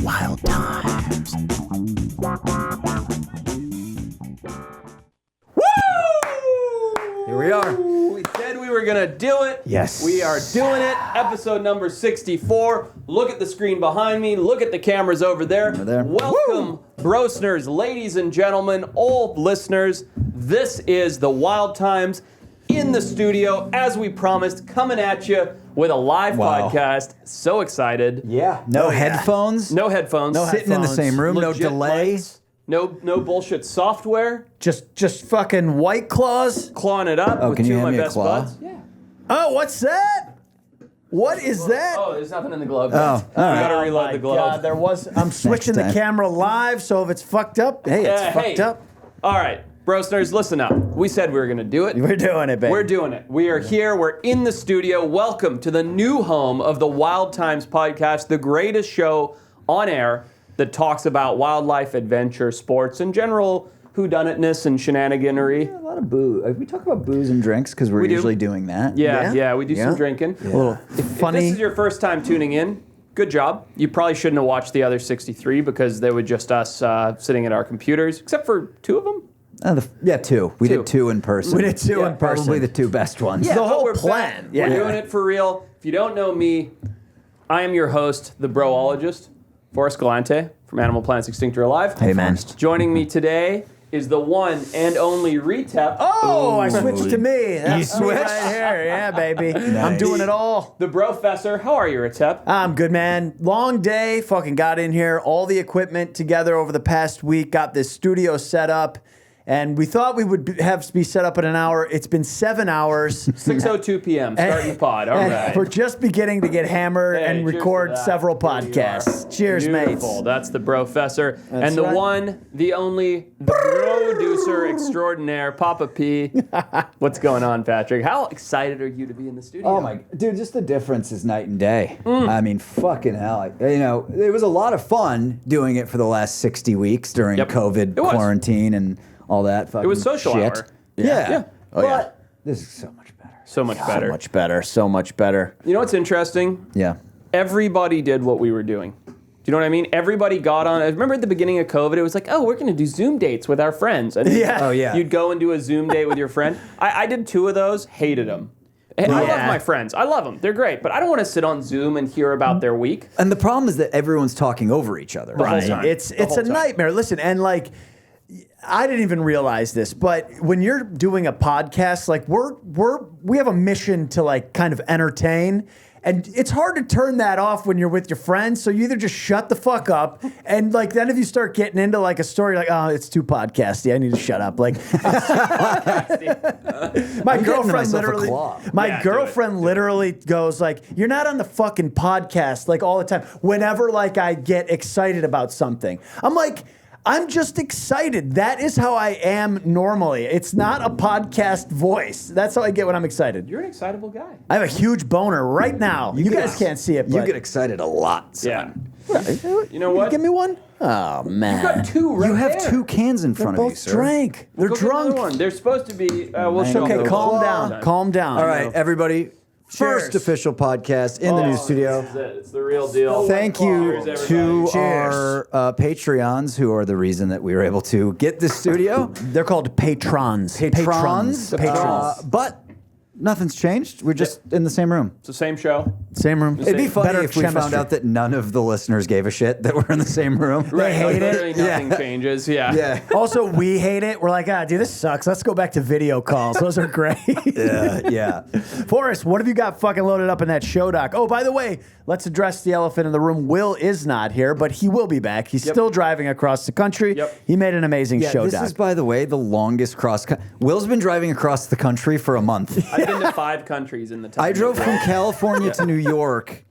Wild times. Woo! Here we are. We said we were going to do it. Yes. We are doing it. Episode number 64. Look at the screen behind me. Look at the cameras over there. Welcome, Brosners, ladies and gentlemen, all listeners. This is the Wild Times in the studio, as we promised, coming at you with a live podcast. So excited. Yeah. No headphones. No headphones. Sitting in the same room. Legit no delay. mics. No bullshit software. Just fucking White Claws. Clawing it up with can you two of hand my me a best claw? buds. Yeah. Oh, what's that? What is that? Oh, there's nothing in the glove. Oh, I all right. gotta reload the glove. God, there was. I'm switching the time. camera live, so if it's fucked up, hey, it's fucked up. All right, Brosners, listen up. We said we were gonna do it. We're doing it, baby. We're doing it. We are here. We're in the studio. Welcome to the new home of the Wild Times podcast, the greatest show on air that talks about wildlife, adventure, sports, and general whodunitness and shenaniganery. A lot of booze. We talk about booze and drinks because we're We do. usually doing that. Yeah, we do Yeah. some drinking. A little If funny. this is your first time tuning in, good job. You probably shouldn't have watched the other 63 because they were just us sitting at our computers, except for two of them. Two. We Two. did two in person. We did two Yeah, in person. Probably the two best ones. Yeah, the but whole we're plan. back. Yeah. We're doing it for real. If you don't know me, I am your host, the broologist, Forrest Galante from Animal Plants Extinct or Alive. Hey, man. Joining me today is the one and only Retep. Oh, I switched to me. That's me switched? right here. Yeah, baby. I'm doing it all. The Brofessor. How are you, Retep? I'm good, man. Long day. Fucking got in here. All the equipment together over the past week. Got this studio set up. And we thought we would be set up in an hour. It's been 7 hours. 6:02 p.m. starting the pod. All And right. we're just beginning to get hammered Hey, and cheers to record that. several There you podcasts. are. Cheers, Beautiful. mates. That's the Brofessor. That's And the right. one, the only, the producer extraordinaire, Papa P. What's going on, Patrick? How excited are you to be in the studio? Oh my, dude! Just the difference is night and day. Mm. I mean, fucking hell! It was a lot of fun doing it for the last 60 weeks during Yep. COVID It was. quarantine and all that. Fucking was social shit. hour. Yeah. Yeah. Oh, yeah. But this is so much better. So much better. So much better. So much better. You know what's interesting? Yeah. Everybody did what we were doing. Do you know what I mean? Everybody got on. I remember at the beginning of COVID, it was like, oh, we're going to do Zoom dates with our friends. And Yeah. Oh, yeah. You'd go and do a Zoom date with your friend. I did two of those, hated them. And I love Yeah. my friends. I love them. They're great. But I don't want to sit on Zoom and hear about their week. And the problem is that everyone's talking over each other. whole time. It's The whole a time. nightmare. Listen, and like I didn't even realize this, but when you're doing a podcast, like we have a mission to like kind of entertain. And it's hard to turn that off when you're with your friends. So you either just shut the fuck up, and like then if you start getting into like a story, like oh, it's too podcasty, I need to shut up. Like my girlfriend myself a literally, claw. Yeah, do it. literally goes like, "You're not on the fucking podcast like all the time." Whenever like I get excited about something, I'm like, I'm just excited. That is how I am normally. It's not a podcast voice. That's how I get when I'm excited. You're an excitable guy. I have a huge boner right now. You guys can't see it, You but get excited a lot. Yeah. Son. You know what? Give me one. Oh man, You got two right You have there. two cans in front of you, both sir. drank. They're Go get another drunk. one. They're supposed to be. We'll It's show Okay, them. calm Claw. down. Calm down. All right, everybody. First Cheers. official podcast in the new studio. This is it. It's the real deal. Thank you Cheers, to everybody. our Patreons who are the reason that we were able to get this studio. They're called patrons. Patrons. But nothing's changed. We're just in the same room. It's the same show. Same room. It'd be funny Better if we found chemistry. out that none of the listeners gave a shit that we're in the same room. Right. hate like, it. literally nothing Yeah. changes. Yeah. Yeah. Also, we hate it. We're like, dude, this sucks. Let's go back to video calls. Those are great. Yeah. Forrest, what have you got fucking loaded up in that show doc? Oh, by the way, let's address the elephant in the room. Will is not here, but he will be back. He's still driving across the country. Yep. He made an amazing Yeah, show this doc. is, by the way, the longest Will's been driving across the country for a month. I've been to 5 countries in the time. I drove from California to New York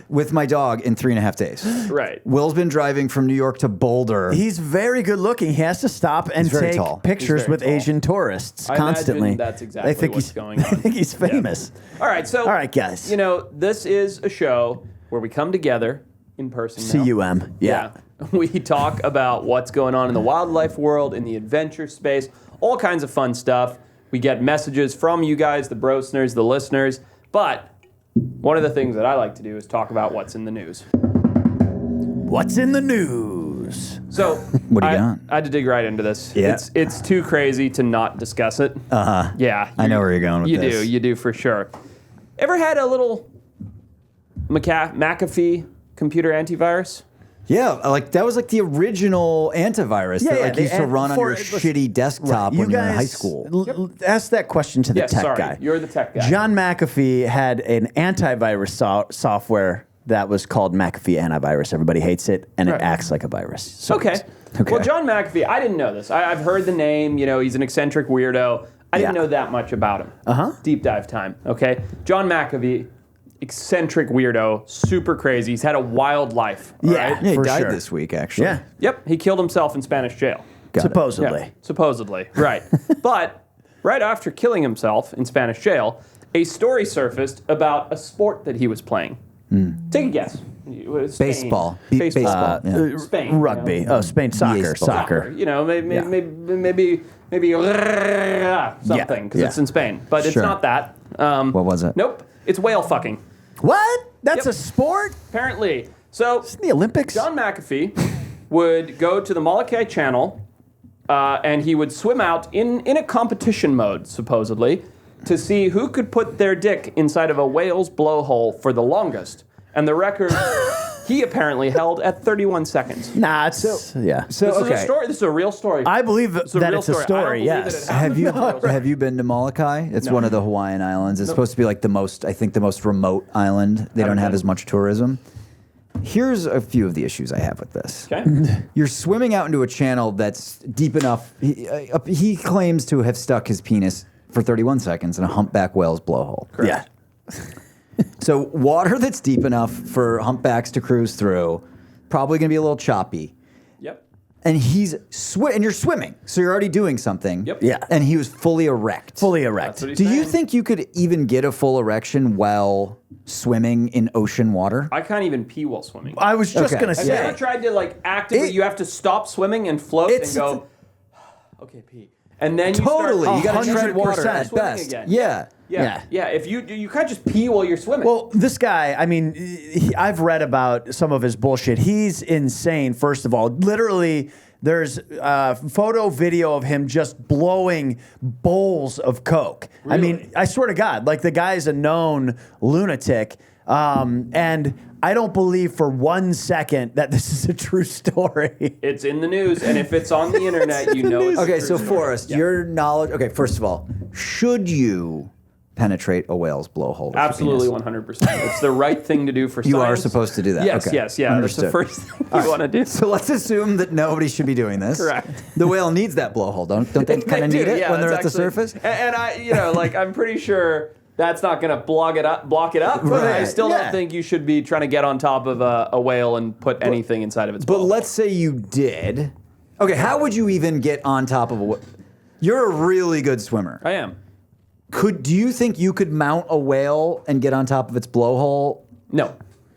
with my dog in 3.5 days. Right. Will's been driving from New York to Boulder. He's very good looking. He has to stop and He's very take tall. pictures He's very with tall. Asian tourists I imagine constantly. that's exactly They think what's he's going on. I think he's famous. All right. So. All right, guys. You know, this is a show where we come together in person. now. CUM. Yeah. We talk about what's going on in the wildlife world, in the adventure space, all kinds of fun stuff. We get messages from you guys, the brosners, the listeners. But one of the things that I like to do is talk about what's in the news. What's in the news? So What do you got? I had to dig right into this. Yeah. It's too crazy to not discuss it. Uh-huh. Yeah. I know where you're going with this. You do for sure. Ever had a little McAfee computer antivirus? Yeah, like that was like the original antivirus that like they- used to and run on for- your shitty desktop when you were in high school. Ask that question to the Yes, tech sorry. guy. You're the tech guy. John McAfee had an antivirus software that was called McAfee Antivirus. Everybody hates it, and Right. it acts like a virus. So Okay. Okay. Well, John McAfee, I didn't know this. I've heard the name. You know, he's an eccentric weirdo. I didn't Yeah. know that much about him. Uh-huh. Deep dive time. Okay. John McAfee, eccentric weirdo, super crazy. He's had a wild life. all Yeah. right? Yeah, he For died sure. this week actually. Yeah, Yep. He killed himself in Spanish jail. Got it. supposedly. Yeah, supposedly. Right. But right after killing himself in Spanish jail, a story surfaced about a sport that he was playing. Take a guess. It was Spain. Baseball. Baseball. Baseball. Yeah. Spain. Rugby. You know? Oh, Spain soccer. Baseball. Soccer. You know, maybe Yeah. something because Yeah. it's in Spain, but it's Sure. not that. What was it? Nope, it's whale fucking. What? That's Yep. a sport? Apparently, so In the Olympics? John McAfee would go to the Molokai Channel, and he would swim out in a competition mode, supposedly, to see who could put their dick inside of a whale's blowhole for the longest. And the record he apparently held at 31 seconds. Nah, it's yeah. So This is okay. a story. This is a real story. I believe It's a that real it's a story. I don't story. believe that Yes. it happened. Have you been to Molokai? It's No. one of the Hawaiian islands. It's supposed to be like the most remote island. They don't have been. as much tourism. Here's a few of the issues I have with this. Okay. You're swimming out into a channel that's deep enough. He claims to have stuck his penis for 31 seconds in a humpback whale's blowhole. Yeah. So water that's deep enough for humpbacks to cruise through, probably going to be a little choppy. Yep. And and you're swimming, so you're already doing something. Yep. Yeah. And he was fully erect. Fully erect. That's what he's Do you saying. think you could even get a full erection while swimming in ocean water? I can't even pee while swimming. I was just Okay. gonna Have you say. ever tried to like actively? It- You have to stop swimming and float and It's- go. Okay, pee. And then you Totally. start You got to tread water 100% at swimming best. again. Yeah. Yeah. If you can't just pee while you're swimming. Well, this guy, I mean, I've read about some of his bullshit. He's insane, first of all. Literally, there's photo, video of him just blowing bowls of Coke. I mean, Really? I swear to God, like the guy's a known lunatic. And I don't believe for 1 second that this is a true story. it's in the news, and if it's on the internet, you know it's a Okay, true so story. Forrest, your knowledge. Okay, first of all, should you penetrate a whale's blowhole? with your Absolutely, penis? 100%. It's the right thing to do for You are science. supposed to do that. Yes, Okay. yes, yeah. Understood. That's the first thing you want to do. So let's assume that nobody should be doing this. Correct. The whale needs that blowhole, don't they? Kind of do, need it yeah, when they're at that's the actually- surface. And I, like, I'm pretty sure that's not going to block it up. But I Right, still yeah. don't think you should be trying to get on top of a whale and put anything inside of its. But blowhole. let's say you did. Okay, how would you even get on top of a whale? You're a really good swimmer. I am. Do you think you could mount a whale and get on top of its blowhole? No.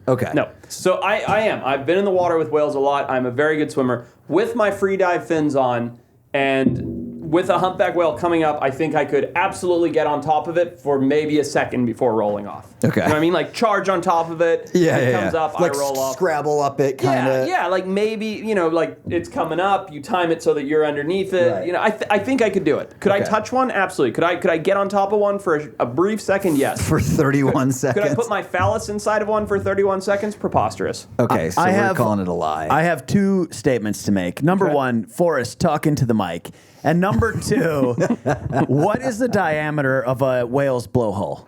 Okay. No. So I am. I've been in the water with whales a lot. I'm a very good swimmer. With my free dive fins on and with a humpback whale coming up, I think I could absolutely get on top of it for maybe a second before rolling off. Okay. You know what I mean? Like charge on top of it. It comes up, Like I roll off. Scrabble up it, kind of. Yeah, like maybe, like it's coming up, you time it so that you're underneath it. Right. I think I could do it. Could I Okay. touch one? Absolutely. Could I get on top of one for a brief second? Yes. For 31 seconds. Could I put my phallus inside of one for 31 seconds? Preposterous. Okay, so we're calling it a lie. I have two statements to make. Number Okay. one, Forrest, talk into the mic. And number two, what is the diameter of a whale's blowhole?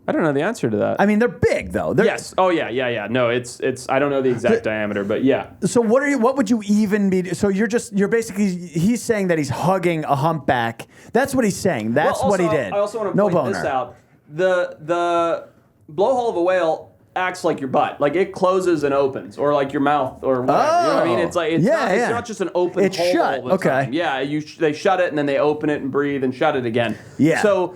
I don't know the answer to that. I mean, they're big though. They're, Yes. Oh yeah. No, it's. I don't know the exact diameter, but yeah. So what would you even be? So you're basically. He's saying that he's hugging a humpback. That's what he's saying. That's Well, what he also, did. I also want to no point boner. this out. The blowhole of a whale acts like your butt. Like it closes and opens, or like your mouth, or whatever. You know what I mean? It's like it's not just an open It's hole shut. all the Okay. time. Yeah, they shut it and then they open it and breathe and shut it again. Yeah. So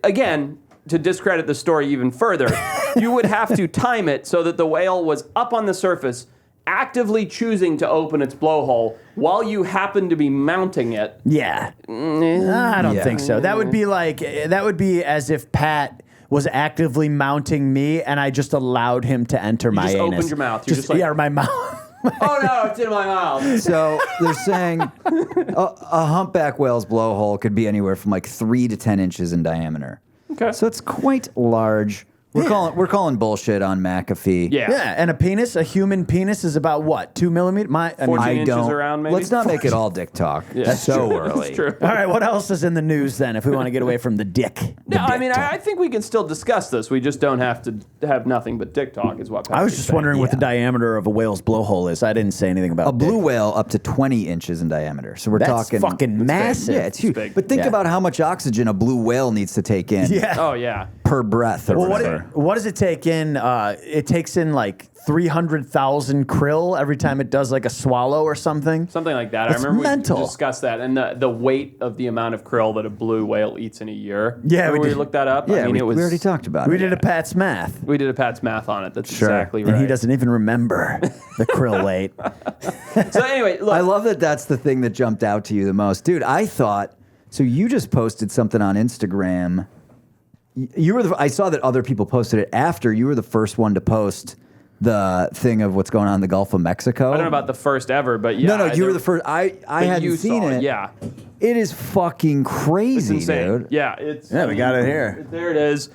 again, to discredit the story even further, you would have to time it so that the whale was up on the surface, actively choosing to open its blowhole while you happen to be mounting it. Yeah. I don't Yeah. think so. That would be as if Pat was actively mounting me and I just allowed him to enter my just anus. opened your mouth. You're just like- yeah, or my mouth. Oh no, it's in my mouth. So they're saying a humpback whale's blowhole could be anywhere from like 3 to 10 inches in diameter. Okay. So it's quite large. We're calling bullshit on McAfee. Yeah. Yeah, and a human penis is about what, 2 millimeters? 14 inches around, maybe? Let's not make it all dick talk. Yeah. That's so true. early. That's true. All right, what else is in the news then? If we want to get away from the dick. No, I mean, I think we can still discuss this. We just don't have to have nothing but dick talk, is what I was Patrick's just saying. wondering what the diameter of a whale's blowhole is. I didn't say anything about A blue dick. whale up to 20 inches in diameter. So we're That's talking fucking massive. Yeah, it's huge. big. But think Yeah. about how much oxygen a blue whale needs to take in Yeah. Oh, yeah. per breath or Well, whatever. what does it take in? It takes in like 300,000 krill every time it does like a swallow or something. Something like that. That's I remember mental. we discussed that, and the weight of the amount of krill that a blue whale eats in a year. Yeah, Remember we we did. looked that up. Yeah, I mean, we it was. already talked about We it. did a Pat's math. We did a Pat's math on it. That's Sure. exactly right. And he doesn't even remember the krill weight. So anyway, look. I love that that's the thing that jumped out to you the most. Dude, I thought, so you just posted something on Instagram. You were I saw that other people posted it after. You were the first one to post the thing of what's going on in the Gulf of Mexico. I don't know about the first ever, but yeah. No, you were the first. I but hadn't you seen saw it. Yeah. It is fucking It's crazy, insane. dude. Yeah, it's. Yeah, we got it here. There it is.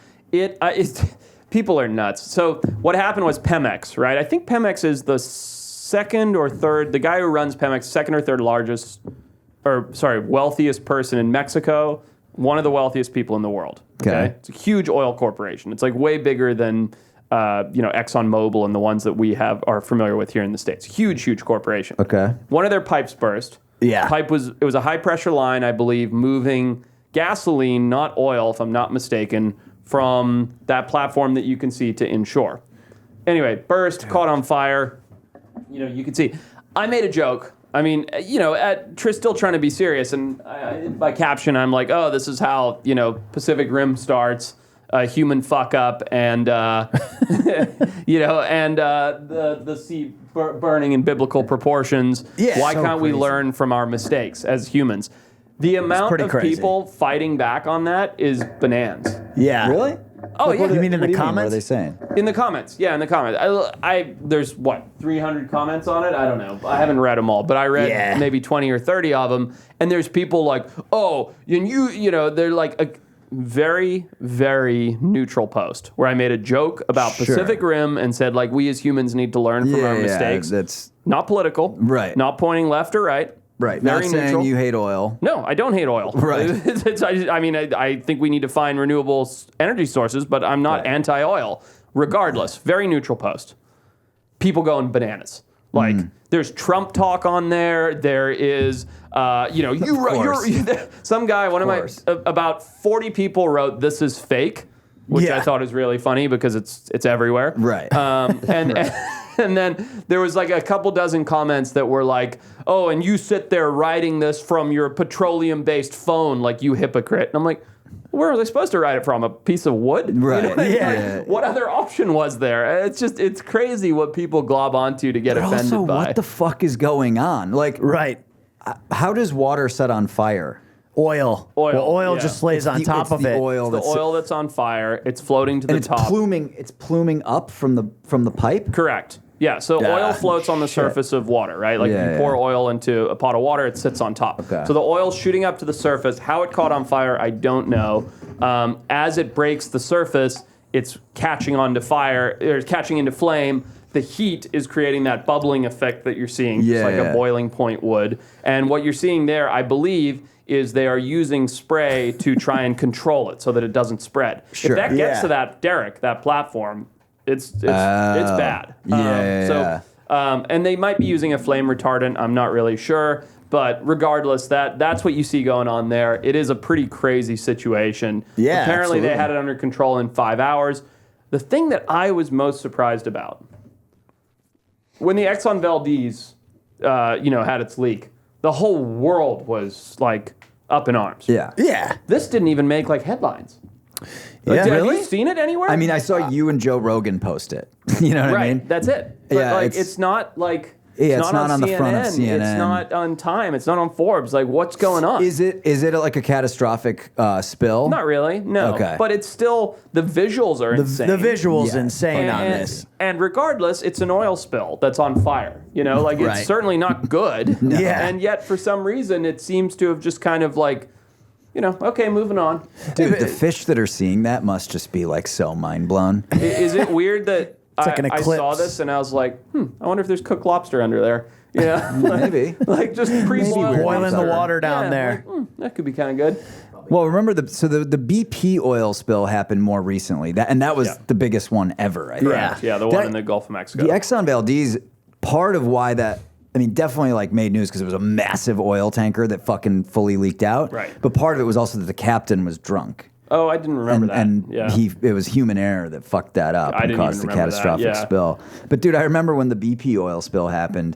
People are nuts. So what happened was Pemex, right? I think Pemex is the second or third. The guy who runs Pemex, second or third largest, wealthiest person in Mexico. One of the wealthiest people in the world. Okay. It's a huge oil corporation. It's like way bigger than ExxonMobil and the ones that we are familiar with here in the States. Huge corporation. Okay. One of their pipes burst. Yeah. It was a high pressure line, I believe, moving gasoline, not oil, if I'm not mistaken, from that platform that you can see to inshore. Anyway, burst, caught on fire. You can see. I made a joke. I mean, still trying to be serious, and by caption, I'm like, oh, this is how, Pacific Rim starts. Human fuck up and the sea burning in biblical proportions. Yeah, Why so can't we crazy. learn from our mistakes as humans? The amount pretty of crazy. people fighting back on that is bananas. Yeah. Really? Oh, Like, yeah. what You mean in what the do What are comments? they saying? In the comments, yeah, in the comments. There's 300 comments on it? I don't know. I haven't read them all, but I read maybe 20 or 30 of them. And there's people like, oh, and they're like a very, very neutral post where I made a joke about Sure. Pacific Rim and said, like, we as humans need to learn from our mistakes. That's Not political. Right. Not pointing left or right. right. Very Not saying neutral. you hate oil. No, I don't hate oil. Right. I think we need to find renewable energy sources, but I'm not Right. anti-oil. Regardless, very neutral post. People going bananas. Like, there's Trump talk on there. There is, course. some guy, course. about 40 people wrote, "This is fake," which Yeah. I thought is really funny because it's everywhere. Right. And then there was like a couple dozen comments that were like, oh, and you sit there writing this from your petroleum-based phone like you hypocrite. And I'm like, where was I supposed to write it from? A piece of wood? Right. what I mean? Yeah. What other option was there? It's crazy what people glob onto to get But offended also, by. what the fuck is going on? Like, Right. how does water set on fire? Oil. Oil, Well, oil yeah. just lays on top of the it. oil the that's oil that's on fire, it's floating to and the it's top. pluming. It's pluming up from the pipe. Correct. Yeah, so Ah, oil floats on the surface of water, right? Like Yeah, you pour yeah. oil into a pot of water, it sits on top. Okay. So the oil's shooting up to the surface. How it caught on fire, I don't know. As it breaks the surface, it's catching onto fire, or catching into flame. The heat is creating that bubbling effect that you're seeing, just Yeah, like yeah. a boiling point would. And what you're seeing there, I believe, is they are using spray to try and control it so that it doesn't spread. Sure. If that gets Yeah. to that derrick, that platform, it's bad. Yeah. And they might be using a flame retardant. I'm not really sure. But regardless, that's what you see going on there. It is a pretty crazy situation. Yeah, Apparently they absolutely. had it under control in 5 hours. The thing that I was most surprised about, when the Exxon Valdez, had its leak, the whole world was like up in arms. Yeah. Yeah. This didn't even make like headlines. Like, Yeah. have Really? you seen it anywhere? I mean, I saw you and Joe Rogan post it. You know what right. I mean? That's it. But Yeah, like, it's- it's not like Yeah, it's not on the front of It's CNN. not on Time. It's not on Forbes. Like, what's going on? Is it like a catastrophic spill? Not really, no. Okay. But it's still, the visuals are insane. The visuals Yeah. insane on this. And regardless, it's an oil spill that's on fire. You know, like Right. it's certainly not good. Yeah. And yet, for some reason, it seems to have just kind of like, you know, okay, moving on. Dude, the fish that are seeing that must just be like so mind blown. Is it weird that like an I saw eclipse. this and I was like, I wonder if there's cooked lobster under there. Yeah, Maybe. like just pre-boiled Boiling the lobster. water down Yeah, there. like, that could be kind of good. Well, remember the BP oil spill happened more recently. That was Yeah. the biggest one ever. I think. Yeah, the one in the Gulf of Mexico. The Exxon Valdez, part of why that, I mean, definitely like made news because it was a massive oil tanker that fucking fully leaked out. Right. But part of it was also that the captain was drunk. Oh, I didn't remember that. And yeah. it was human error that fucked that up I and didn't caused even the remember that, catastrophic yeah. spill. But dude, I remember when the BP oil spill happened,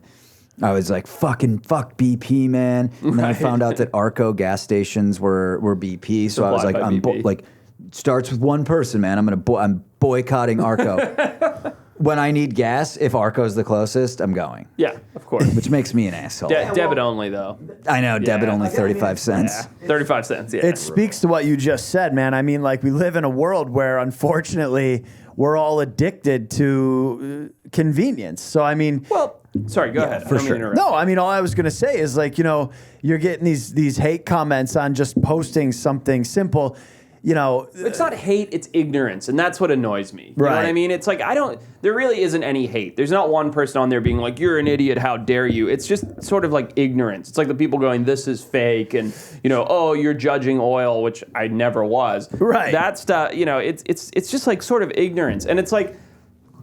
I was like, fuck BP, man. And then I found out that Arco gas stations were BP. So I was Supplied like, by BP. like, starts with one person, man. I'm boycotting Arco. When I need gas, if Arco's the closest, I'm going. Yeah, of course. Which makes me an asshole. Debit only, though. I know, debit Yeah. only 35 cents. 35 cents, yeah. It speaks to what you just said, man. I mean, like, we live in a world where, unfortunately, we're all addicted to convenience. So, I mean, Well, sorry, go ahead. I don't mean to interrupt. no, I mean, all I was going to say is, like, you know, you're getting these hate comments on just posting something simple. You know, It's not hate, it's ignorance, and that's what annoys me. You know what I Right. mean? It's like, there really isn't any hate. There's not one person on there being like, you're an idiot, how dare you? It's just sort of like ignorance. It's like the people going, this is fake, and, you know, oh, you're judging oil, which I never was. Right. That stuff, you know, it's just like sort of ignorance. And it's like,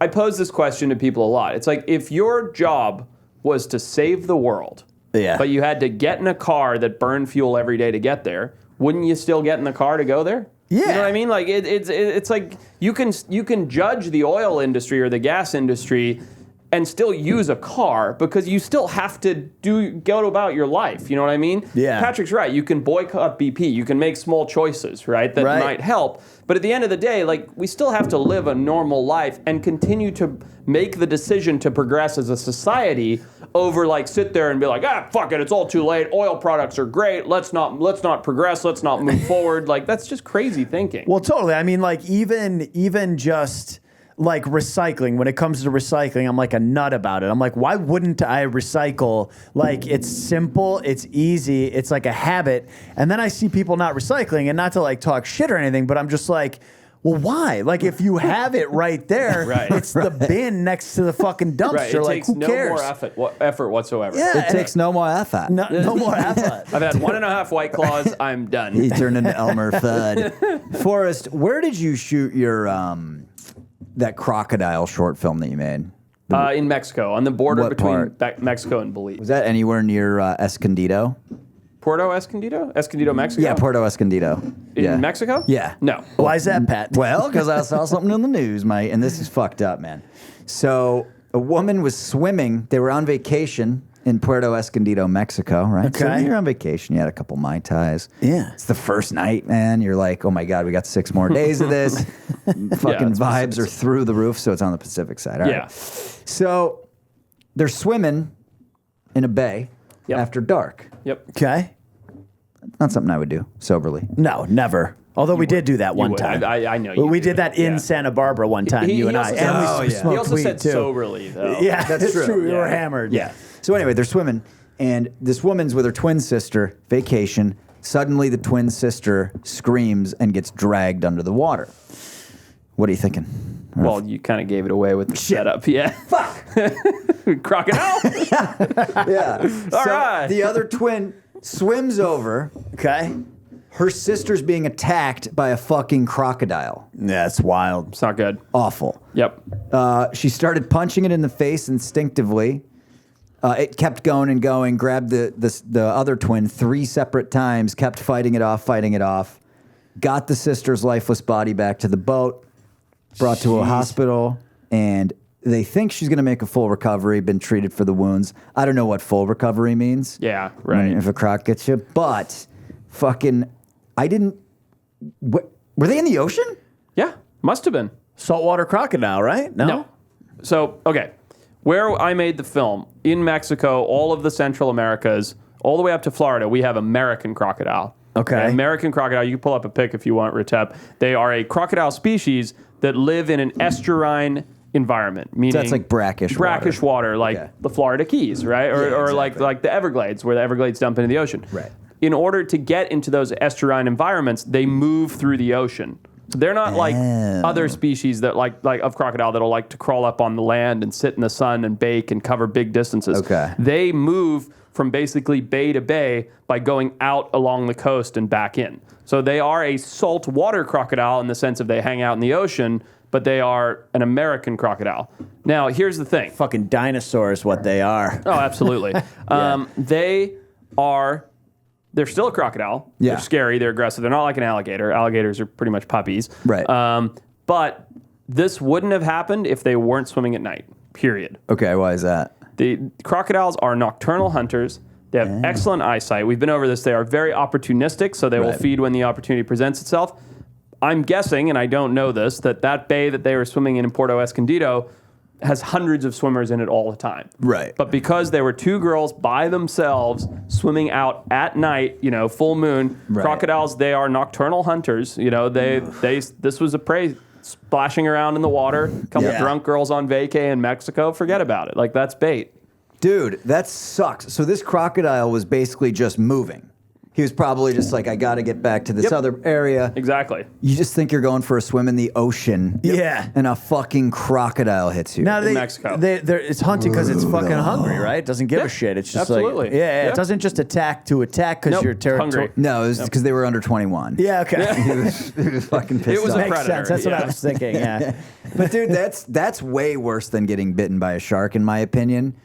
I pose this question to people a lot. It's like, if your job was to save the world, Yeah. but you had to get in a car that burned fuel every day to get there, wouldn't you still get in the car to go there? Yeah. You know what I mean? Like it's like you can judge the oil industry or the gas industry and still use a car because you still have to go about your life. You know what I mean? Yeah. Patrick's right. You can boycott BP. You can make small choices, right? That Right. might help. But at the end of the day, like, we still have to live a normal life and continue to make the decision to progress as a society over, like, sit there and be like, fuck it, it's all too late. Oil products are great. Let's not progress. Let's not move forward. Like, that's just crazy thinking. well, totally. I mean, like, even just like recycling, when it comes to recycling, I'm like a nut about it. I'm like, why wouldn't I recycle? Like, it's simple, it's easy, it's like a habit. And then I see people not recycling, and not to like talk shit or anything, but I'm just like, well, why? Like, if you have it right there, Right. it's the bin next to the fucking dumpster. Right. It Like, takes who no cares? more effort whatsoever. Yeah. It takes no more effort. No more effort. I've had 1.5 White Claws. I'm done. He turned into Elmer Fudd. Forrest, where did you shoot your that crocodile short film that you made? In Mexico, on the border What between part? Mexico and Belize. Was that anywhere near Escondido? Puerto Escondido? Escondido, Mexico? Yeah, Puerto Escondido. In yeah. Mexico? Yeah. No. Why is that, Pat? Well, because I saw something in the news, mate, and this is fucked up, man. So a woman was swimming. They were on vacation in Puerto Escondido, Mexico, right? So Okay. you're on vacation. You had a couple Mai Tais. Yeah. It's the first night, man. You're like, oh my God, we got 6 more days of this. Fucking it's vibes are through the roof, so it's on the Pacific side. All right. Yeah. So they're swimming in a bay Yep. after dark. Yep. Okay. Not something I would do soberly. No, never. Although we did do that one would. time. I know you Well, we do. did that in Yeah. Santa Barbara one time, you and I. also And we said- yeah. smoked He also weed said too. soberly, though. Yeah, That's true. We were Yeah. hammered. Yeah. So anyway, they're swimming, and this woman's with her twin sister, vacation. Suddenly, the twin sister screams and gets dragged under the water. What are you thinking? Well, you kind of gave it away with the setup. Yeah. Fuck. Crocodile? Yeah. All right. The other twin swims over. Okay. Her sister's being attacked by a fucking crocodile. Yeah, it's wild. It's not good. Awful. Yep. She started punching it in the face instinctively. It kept going and going, grabbed the other twin 3 separate times, kept fighting it off, got the sister's lifeless body back to the boat, brought to a hospital, and they think she's going to make a full recovery, been treated for the wounds. I don't know what full recovery means. Yeah, right. If a croc gets you. But fucking, I didn't, were they in the ocean? Yeah. Must have been. Saltwater crocodile, right? No. So, okay. where I made the film, in Mexico, all of the Central Americas, all the way up to Florida, we have American crocodile. Okay. American crocodile, you can pull up a pic if you want, Retep. They are a crocodile species that live in an estuarine environment, meaning that's like brackish water, like the Florida Keys, right? Or exactly. like the Everglades, where the Everglades dump into the ocean. Right. In order to get into those estuarine environments, they move through the ocean. So they're not like other species that like of crocodile that'll like to crawl up on the land and sit in the sun and bake and cover big distances. Okay. They move from basically bay to bay by going out along the coast and back in. So they are a saltwater crocodile in the sense of they hang out in the ocean, but they are an American crocodile. Now, here's the thing. Fucking dinosaurs, what they are. Oh, absolutely. They're still a crocodile. Yeah. They're scary. They're aggressive. They're not like an alligator. Alligators are pretty much puppies. Right. But this wouldn't have happened if they weren't swimming at night, period. Okay, why is that? The crocodiles are nocturnal hunters. They have excellent eyesight. We've been over this. They are very opportunistic, so they will feed when the opportunity presents itself. I'm guessing, and I don't know this, that bay that they were swimming in Puerto Escondido has hundreds of swimmers in it all the time. Right. But because they were two girls by themselves swimming out at night, full moon, crocodiles, they are nocturnal hunters. This was a prey splashing around in the water. A couple drunk girls on vacay in Mexico. Forget about it. Like, that's bait. Dude, that sucks. So this crocodile was basically just moving. He was probably just like, I got to get back to this other area. Exactly. You just think you're going for a swim in the ocean. Yeah. And a fucking crocodile hits you. Now Mexico. It's hunting because it's fucking hungry, right? It doesn't give a shit. It's just absolutely. like, it doesn't just attack to attack because you're hungry. No, it was because they were under 21. Yeah, okay. He was fucking pissed It was off. a Makes predator. sense. That's what I was thinking, yeah. But dude, that's way worse than getting bitten by a shark, in my opinion.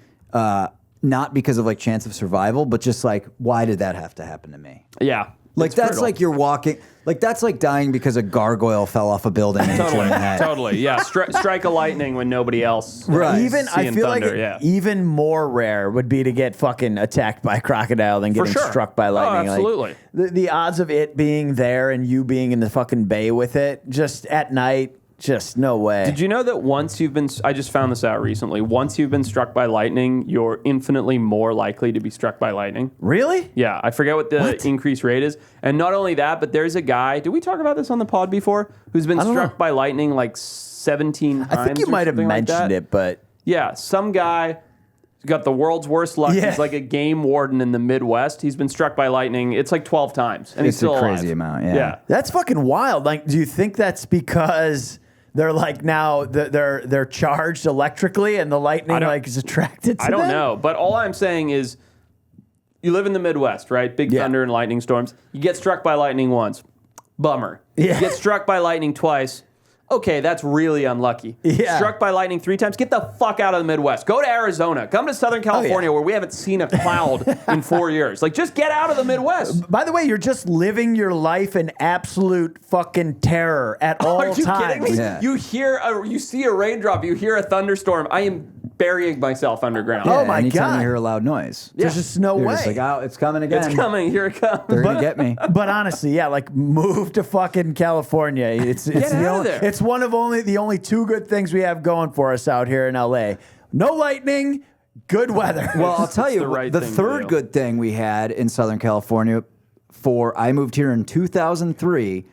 Not because of like chance of survival, but just like, why did that have to happen to me? Yeah. Like, It's that's brutal. like you're walking, like that's like dying because a gargoyle fell off a building and hit you in the head. Totally, yeah. Strike a lightning when nobody else. Right. Even I Seeing feel thunder, like even more rare would be to get fucking attacked by a crocodile than getting sure. struck by lightning. Oh, Like, absolutely. the odds of it being there and you being in the fucking bay with it just at night, just no way. Did you know that once you've been, I just found this out recently, once you've been struck by lightning, you're infinitely more likely to be struck by lightning? Really? Yeah, I forget what the increase rate is. And not only that, but there's a guy, did we talk about this on the pod before? Who's been don't struck know. by lightning like 17 times. I think you or might have something like mentioned that. it, but Yeah, some guy got the world's worst luck. Yeah. He's like a game warden in the Midwest. He's been struck by lightning. It's like 12 times. And he's It's still a crazy alive. amount, yeah. Yeah. that's fucking wild. Like, do you think that's because they're like now they're charged electrically and the lightning like is attracted to I don't them? know, but all I'm saying is, you live in the Midwest, right? Big thunder and lightning storms. You get struck by lightning once, bummer. Yeah. You get struck by lightning twice. Okay, that's really unlucky. Yeah. Struck by lightning 3 times. Get the fuck out of the Midwest. Go to Arizona. Come to Southern California where we haven't seen a cloud in 4 years. Like, just get out of the Midwest. By the way, you're just living your life in absolute fucking terror at all Are you times. kidding me? Yeah. You see a raindrop. You hear a thunderstorm. I am burying myself underground. Oh my Anytime God. you hear a loud noise. There's just no You're way. just like, oh, it's coming again. It's coming. Here it comes. They're going to get me. But honestly, yeah, like move to fucking California. It's Get the out of only, there. it's one of the only 2 good things we have going for us out here in LA. No lightning, good weather. Well, I'll tell you, the right the thing to third do. good thing we had in Southern California I moved here in 2003,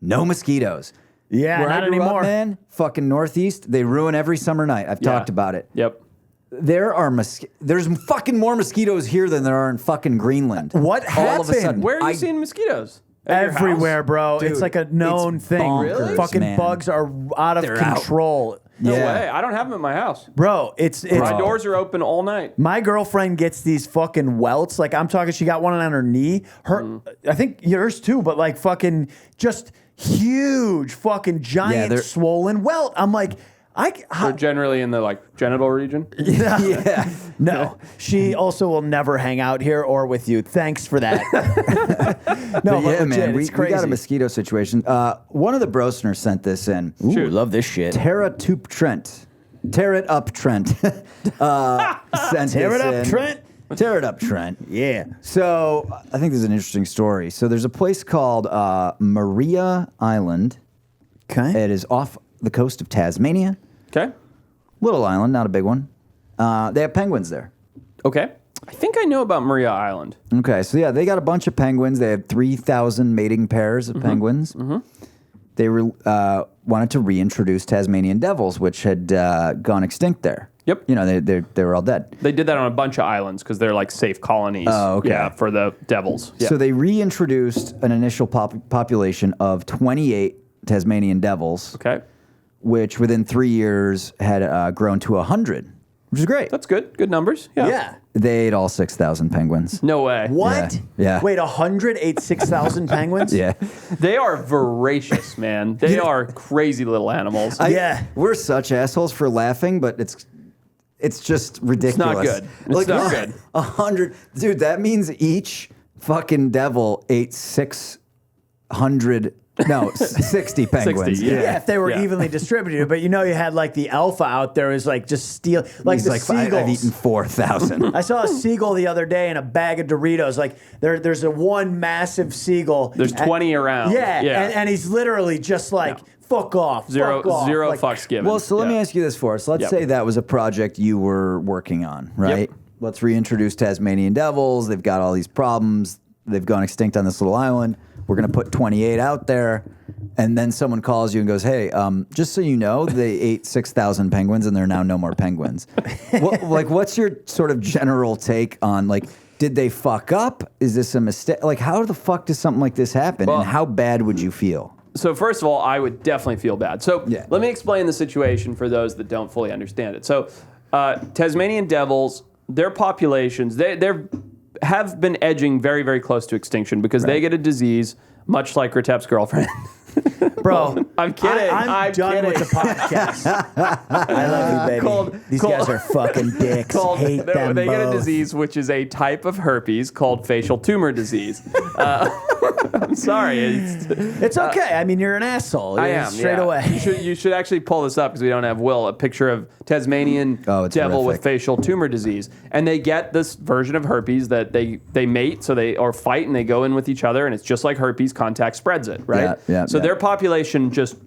no mosquitoes. yeah, Where not I grew anymore. up, man, fucking Northeast, they ruin every summer night. I've talked about it. Yep. There's fucking more mosquitoes here than there are in fucking Greenland. What All of a happened? sudden, Where are you I- seeing mosquitoes? At your house? Everywhere, bro. Dude, it's like a known it's thing. bonkers, Fucking man. bugs are out of They're out. control. No Yeah. way. I don't have them in my house. Bro, it's My doors are open all night. my girlfriend gets these fucking welts. Like, I'm talking, she got one on her knee. I think yours too, but like fucking just huge, fucking giant, they're- swollen welt. I'm like, They're generally in the like genital region. Yeah. no. She also will never hang out here or with you. Thanks for that. No, But but yeah, legit, man, we it's crazy. got a mosquito situation. One of the Brosners sent this in. Ooh, Shoot. love this shit. Tear it up, Trent. Sent Tear this it up, in. Trent. Tear it up, Trent. Yeah. So I think this is an interesting story. So there's a place called Maria Island. Okay. It is off the coast of Tasmania. Okay. Little island, not a big one. They have penguins there. Okay. I think I know about Maria Island. Okay, so yeah, they got a bunch of penguins. They had 3,000 mating pairs of penguins. They wanted to reintroduce Tasmanian devils, which had gone extinct there. Yep. You know, they were all dead. They did that on a bunch of islands because they're like safe colonies. Oh, okay. Yeah, for the devils. Yeah. So they reintroduced an initial population of 28 Tasmanian devils, Okay. which within 3 years had grown to 100, which is great. That's good. Good numbers. Yeah. Yeah. They ate all 6,000 penguins. No way. What? Yeah. Wait, 100 ate 6,000 penguins? Yeah. They are voracious, man. They are crazy little animals. Yeah. We're such assholes for laughing, but it's just ridiculous. not good. It's not good. 100, dude. That means each fucking devil ate 60 penguins. 60, Yeah, if they were Yeah. evenly distributed, but you had like the alpha out there is like just steal, like He's the like, seagulls. I've eaten 4,000. I saw a seagull the other day in a bag of Doritos. Like there's a one massive seagull. There's 20 around. Yeah, Yeah. And he's literally just like, fuck off. Zero fuck off. Like, fucks given. Well, so let me Yeah. ask you this, Forrest. Let's Yep. say that was a project you were working on, right? Yep. Let's reintroduce Tasmanian devils. They've got all these problems. They've gone extinct on this little island. We're going to put 28 out there. And then someone calls you and goes, hey, just so you know, they ate 6,000 penguins and there are now no more penguins. What's your sort of general take on, like, did they fuck up? Is this a mistake? Like, how the fuck does something like this happen? Well- And how bad would you feel? So first of all, I would definitely feel bad. So Yeah. let me explain the situation for those that don't fully understand it. So Tasmanian devils, their populations, they have been edging very, very close to extinction because they get a disease, much like Retep's girlfriend. Bro, I'm kidding. I'm I'm done kidding. with the podcast. I love you, baby. These guys are fucking dicks. Hate them they get a both. disease which is a type of herpes called facial tumor disease. I'm sorry. It's okay. I mean, you're an asshole. I am straight yeah. away. You should actually pull this up because we don't have Will. A picture of Tasmanian Oh, it's devil horrific. with facial tumor disease, and they get this version of herpes that they mate, so they or fight and they go in with each other, and it's just like herpes. Contact spreads it, right? Yeah, so yeah. their population just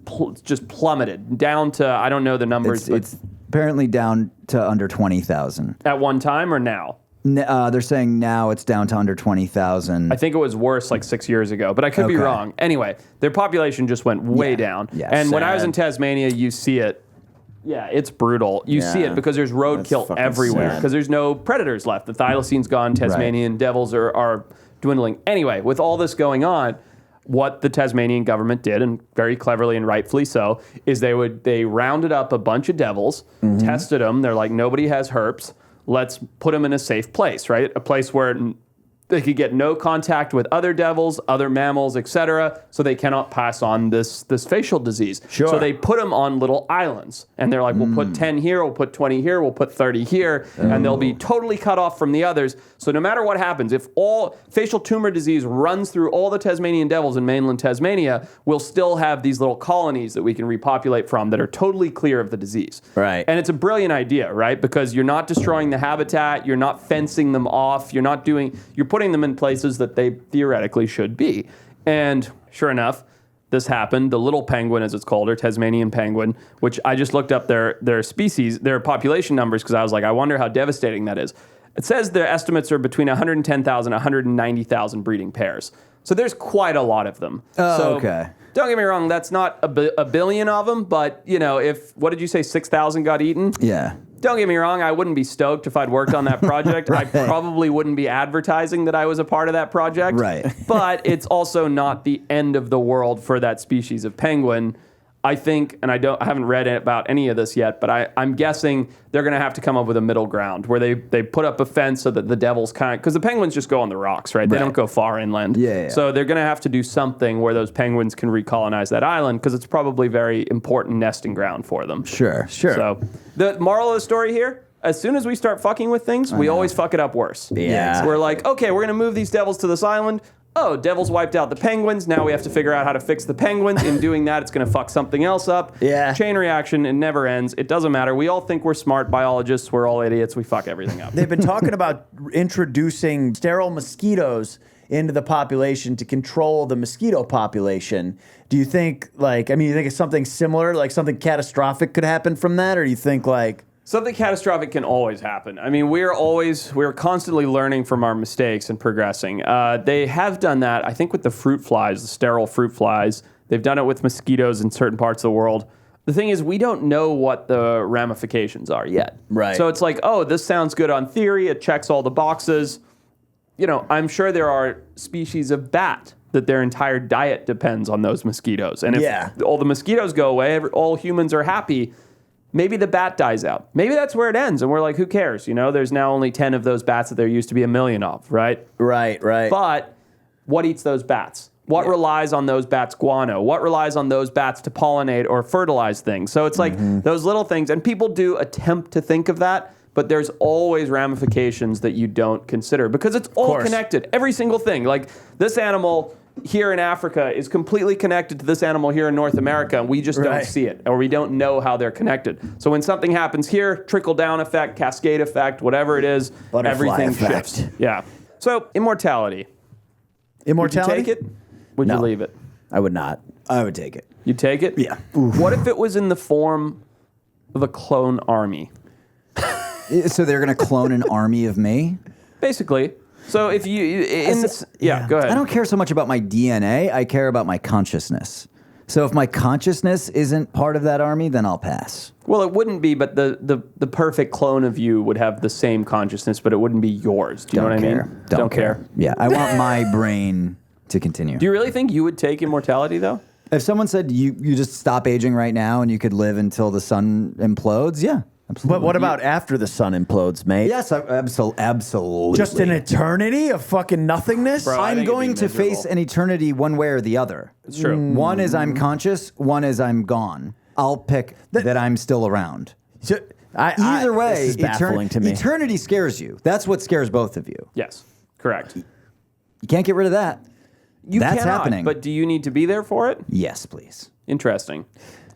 plummeted down to I don't know the numbers, but It's apparently down to under 20,000. at one time or now. They're saying now it's down to under 20,000. I think it was worse like 6 years ago, but I could be Okay. wrong. Anyway, their population just went way Yeah. down. Yeah, and when I was sad. in Tasmania, you see it. Yeah, it's brutal. You see Yeah. it because there's roadkill fucking everywhere sad. because there's no predators left. The thylacines gone. Tasmanian devils are dwindling. Anyway, with all this going on, what the Tasmanian government did, and very cleverly and rightfully so, is they rounded up a bunch of devils, tested them. They're like, nobody has herpes. Let's put them in a safe place, right? A place where they could get no contact with other devils, other mammals, etc., so they cannot pass on this facial disease. Sure. So they put them on little islands, and they're like, we'll put 10 here, we'll put 20 here, we'll put 30 here, and they'll be totally cut off from the others. So no matter what happens, if all facial tumor disease runs through all the Tasmanian devils in mainland Tasmania, we'll still have these little colonies that we can repopulate from that are totally clear of the disease. Right. And it's a brilliant idea, right? Because you're not destroying the habitat, you're not fencing them off, you're putting them in places that they theoretically should be. And sure enough, this happened. The little penguin, as it's called, or Tasmanian penguin, which I just looked up their species, their population numbers, because I was like, I wonder how devastating that is. It says their estimates are between 110,000 and 190,000 breeding pairs. So there's quite a lot of them. Oh, so, okay. Don't get me wrong, that's not a billion of them, but, what did you say, 6,000 got eaten? Yeah. Don't get me wrong, I wouldn't be stoked if I'd worked on that project. Right. I probably wouldn't be advertising that I was a part of that project. Right. But it's also not the end of the world for that species of penguin. I think, and I haven't read about any of this yet, but I'm guessing they're going to have to come up with a middle ground where they put up a fence so that the devils because the penguins just go on the rocks, right? They don't go far inland. Yeah. So they're going to have to do something where those penguins can recolonize that island because it's probably very important nesting ground for them. Sure. So the moral of the story here, as soon as we start fucking with things, we always fuck it up worse. Yeah. So we're like, okay, we're going to move these devils to this island. Oh, devils wiped out the penguins. Now we have to figure out how to fix the penguins. In doing that, it's going to fuck something else up. Yeah. Chain reaction, it never ends. It doesn't matter. We all think we're smart biologists. We're all idiots. We fuck everything up. They've been talking about introducing sterile mosquitoes into the population to control the mosquito population. Do you think, you think it's something similar, like something catastrophic could happen from that? Or do you think, Something catastrophic can always happen. I mean, we're constantly learning from our mistakes and progressing. They have done that, I think, with the fruit flies, the sterile fruit flies. They've done it with mosquitoes in certain parts of the world. The thing is, we don't know what the ramifications are yet. Right. So it's like, oh, this sounds good on theory. It checks all the boxes. You know, I'm sure there are species of bat that their entire diet depends on those mosquitoes. And if all the mosquitoes go away, all humans are happy. Maybe the bat dies out. Maybe that's where it ends, and we're like, who cares? You know, there's now only 10 of those bats that there used to be 1 million of, right? Right. But what eats those bats? What relies on those bats' guano? What relies on those bats to pollinate or fertilize things? So it's like those little things, and people do attempt to think of that, but there's always ramifications that you don't consider because it's all connected. Every single thing. Like this animal here in Africa is completely connected to this animal here in North America, and we just don't see it, or we don't know how they're connected. So when something happens here, trickle-down effect, cascade effect, whatever it is, everything shifts. Yeah. So immortality. Immortality? Would you take it? Would you leave it? I would not. I would take it. You'd take it? Yeah. What if it was in the form of a clone army? So they're going to clone an army of me? Basically. So if you, go ahead. I don't care so much about my DNA. I care about my consciousness. So if my consciousness isn't part of that army, then I'll pass. Well, it wouldn't be, but the perfect clone of you would have the same consciousness, but it wouldn't be yours. Do you know what I mean? Don't care. Yeah, I want my brain to continue. Do you really think you would take immortality, though? If someone said you just stop aging right now and you could live until the sun implodes, yeah. Absolutely. But what about after the sun implodes, mate? Yes, absolutely. Just an eternity of fucking nothingness? Bro, I'm going to face an eternity one way or the other. It's true. One is I'm conscious, one is I'm gone. I'll pick that I'm still around. So, Either way, this is baffling to me. Eternity scares you. That's what scares both of you. Yes, correct. You can't get rid of that. That's cannot, happening. But do you need to be there for it? Yes, please. Interesting.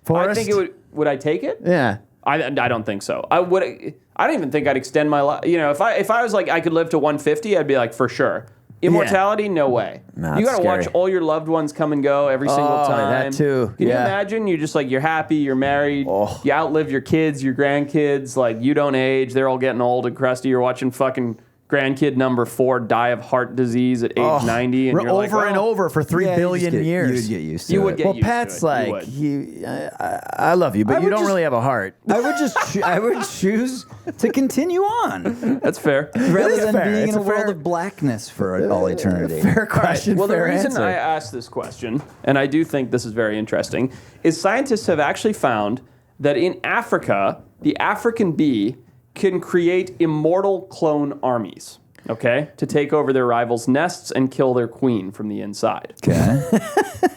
Forrest? I think it would. Would I take it? Yeah. I don't think so. I don't even think I'd extend my life. You know, if I was like I could live to 150, I'd be like for sure. Immortality, no way. Nah, you got to scary. watch all your loved ones come and go every single time. That too. Can you imagine? You're just like you're happy, you're married, you outlive your kids, your grandkids. Like you don't age. They're all getting old and crusty. You're watching fucking grandkid number 4 die of heart disease at age 90, and you're over like, and over for 3 billion years. You would get used to You would it. get Well, used Pat's to it. You like, would. I love you, but I you would don't just- really have a heart. I would choose to continue on That's fair. rather is than fair. being It's in a a world fair- of blackness for all eternity. Fair question, Well, the fair reason answer. I asked this question, and I do think this is very interesting, is scientists have actually found that in Africa, the African bee can create immortal clone armies, okay, to take over their rivals' nests and kill their queen from the inside. Okay.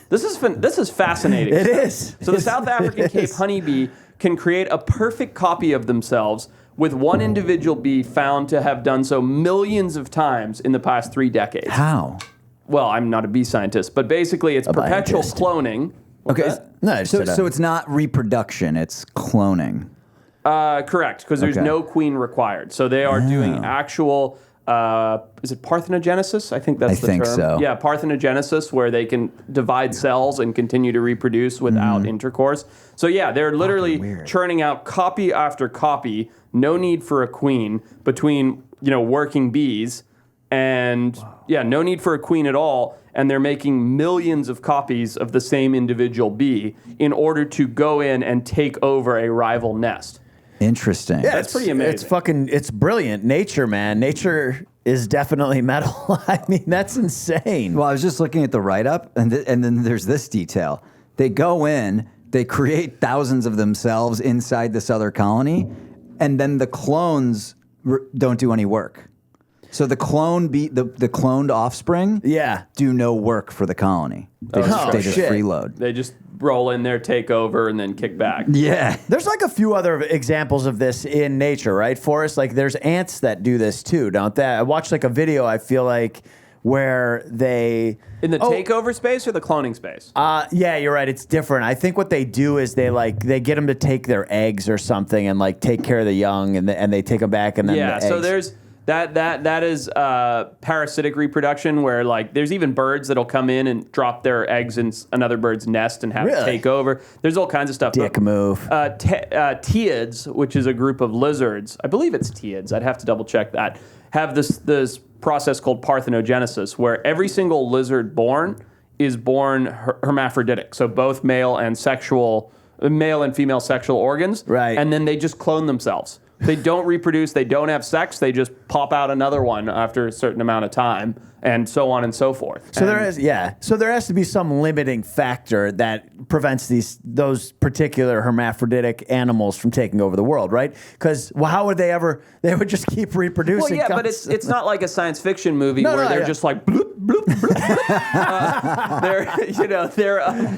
This is fascinating. It is. So the South African Cape honeybee can create a perfect copy of themselves, with one individual bee found to have done so millions of times in the past 3 decades. How? Well, I'm not a bee scientist, but basically it's perpetual scientist. cloning. Okay. No, I just said So it's not reproduction; it's cloning. Correct, because there's Okay. no queen required. So they are doing actual, is it parthenogenesis? I think that's the think term. so. Yeah, parthenogenesis, where they can divide cells and continue to reproduce without intercourse. So yeah, they're literally weird. churning out copy after copy, no need for a queen between, working bees. And no need for a queen at all. And they're making millions of copies of the same individual bee in order to go in and take over a rival nest. Interesting. Yeah, That's pretty amazing. It's brilliant. Nature, man. Nature is definitely metal. I mean, that's insane. Well, I was just looking at the write-up, and then there's this detail. They go in, they create thousands of themselves inside this other colony, and then the clones don't do any work. So the cloned offspring do no work for the colony. They just shit. freeload. They just roll in there, take over, and then kick back. Yeah. There's like a few other examples of this in nature, right, Forrest? Like there's ants that do this too, don't they? I watched like a video, I feel like, where they... In the takeover space or the cloning space? Yeah, you're right. It's different. I think what they do is they get them to take their eggs or something and like take care of the young, and they take them back, and then the So eggs. That is parasitic reproduction, where like there's even birds that'll come in and drop their eggs in another bird's nest and have it take over. There's all kinds of stuff. Dick move. Tiids, which is a group of lizards, I believe it's tiids, I'd have to double check that, have this process called parthenogenesis, where every single lizard born is born hermaphroditic, so both male and female sexual organs, right? And then they just clone themselves. They don't reproduce. They don't have sex. They just pop out another one after a certain amount of time, and so on and so forth. So there has to be some limiting factor that prevents those particular hermaphroditic animals from taking over the world, right? Because how would they ever? They would just keep reproducing. Well, yeah, but it's not like a science fiction movie where they're just like bloop bloop bloop.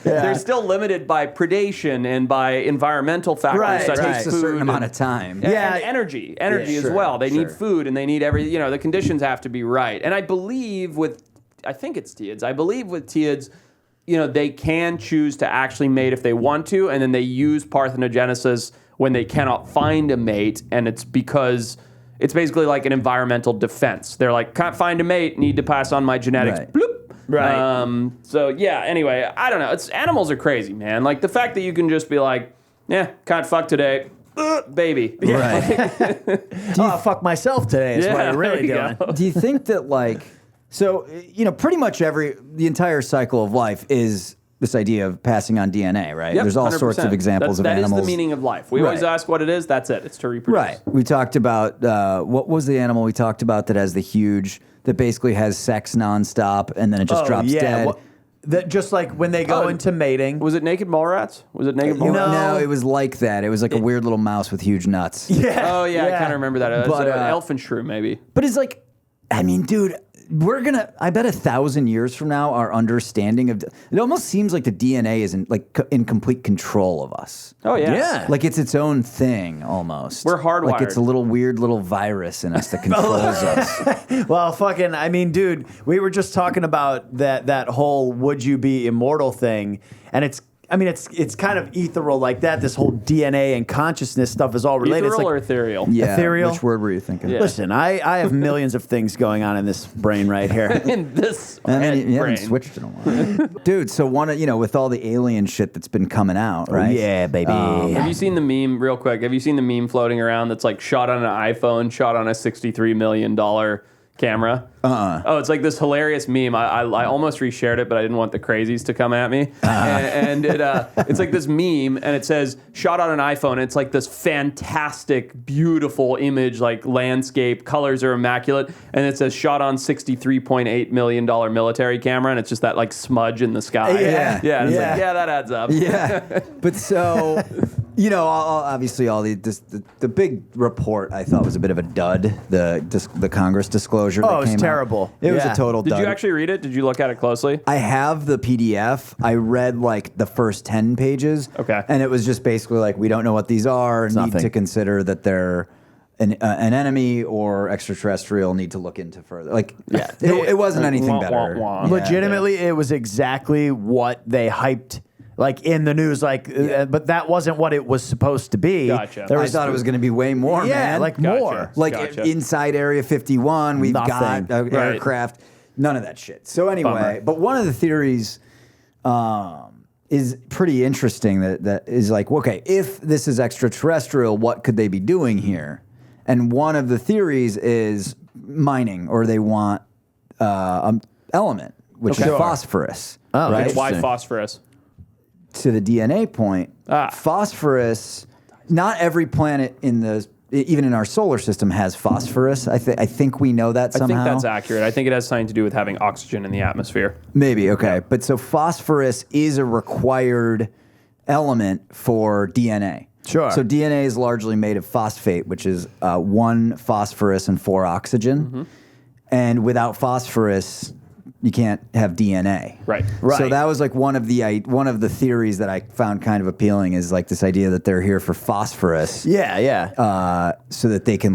They're still limited by predation and by environmental factors such as a food certain amount of time. And energy as well. They need food and they need the conditions have to be right. And I believe with Tiids, they can choose to actually mate if they want to, and then they use parthenogenesis when they cannot find a mate, and it's because it's basically like an environmental defense. They're like, can't find a mate, need to pass on my genetics. Right. Bloop. Right. Anyway, I don't know. Animals are crazy, man. Like the fact that you can just be like, can't fuck today. Baby. Right. Fuck myself today is what I'm really doing. Do you think that pretty much the entire cycle of life is this idea of passing on DNA, right? Yep, There's all 100%. sorts of examples of animals. That is the meaning of life. We always ask what it is. That's it. It's to reproduce. Right. We talked about, what was the animal we talked about that has that basically has sex nonstop and then it just drops dead? That just like when they go into mating. Was it naked mole rats? Was it naked mole rats? No, it was like that. It was like a weird little mouse with huge nuts. Yeah. Oh, yeah. I kind of remember that. It was an elephant shrew, maybe. But it's like, dude, I bet 1,000 years from now, our understanding of it almost seems like the DNA is in complete control of us. Oh, yeah. Yeah. Like it's its own thing almost. We're hardwired. Like it's a weird little virus in us that controls us. Well, dude, we were just talking about that whole would you be immortal thing, and it's kind of ethereal like that. This whole DNA and consciousness stuff is all related. Ethereal it's or ethereal? Yeah. Ethereal? Which word were you thinking? Yeah. Listen, I have millions of things going on in this brain right here. In this You brain. haven't switched in a while. Dude, so with all the alien shit that's been coming out, right? Yeah, baby. Have you seen the meme, real quick? Have you seen the meme floating around that's like shot on an iPhone, shot on a $63 million camera? Oh, it's like this hilarious meme. I almost reshared it, but I didn't want the crazies to come at me. And it's like this meme, and it says shot on an iPhone. And it's like this fantastic, beautiful image, like landscape. Colors are immaculate, and it says shot on $63.8 million military camera, and it's just that like smudge in the sky. Yeah. And it's like, that adds up. Yeah. But so, obviously the big report I thought was a bit of a dud. The Congress disclosure. Oh, that it was came out. terrible. It was a total Did dud. you actually read it? Did you look at it closely? I have the PDF. I read the first 10 pages. Okay. And it was just basically like, we don't know what these are, need nothing. to consider that they're an enemy or extraterrestrial, need to look into further. It wasn't anything better. wah. Yeah. Legitimately, it was exactly what they hyped. In the news, but that wasn't what it was supposed to be. Gotcha. I thought it was going to be way more, man. More. Gotcha. Inside Area 51, we've Nothing. got aircraft. None of that shit. So anyway, Bummer. but one of the theories is pretty interesting that is like, okay, if this is extraterrestrial, what could they be doing here? And one of the theories is mining, or they want an element, which is phosphorus. Oh, right? Why phosphorus? To the DNA point, phosphorus, not every planet even in our solar system has phosphorus. I think we know that somehow. I think that's accurate. I think it has something to do with having oxygen in the atmosphere. Maybe, okay. But so phosphorus is a required element for DNA. Sure. So DNA is largely made of phosphate, which is 1 phosphorus and 4 oxygen. Mm-hmm. And without phosphorus, you can't have DNA. Right. So that was one of the theories that I found kind of appealing, is this idea that they're here for phosphorus. Yeah. So that they can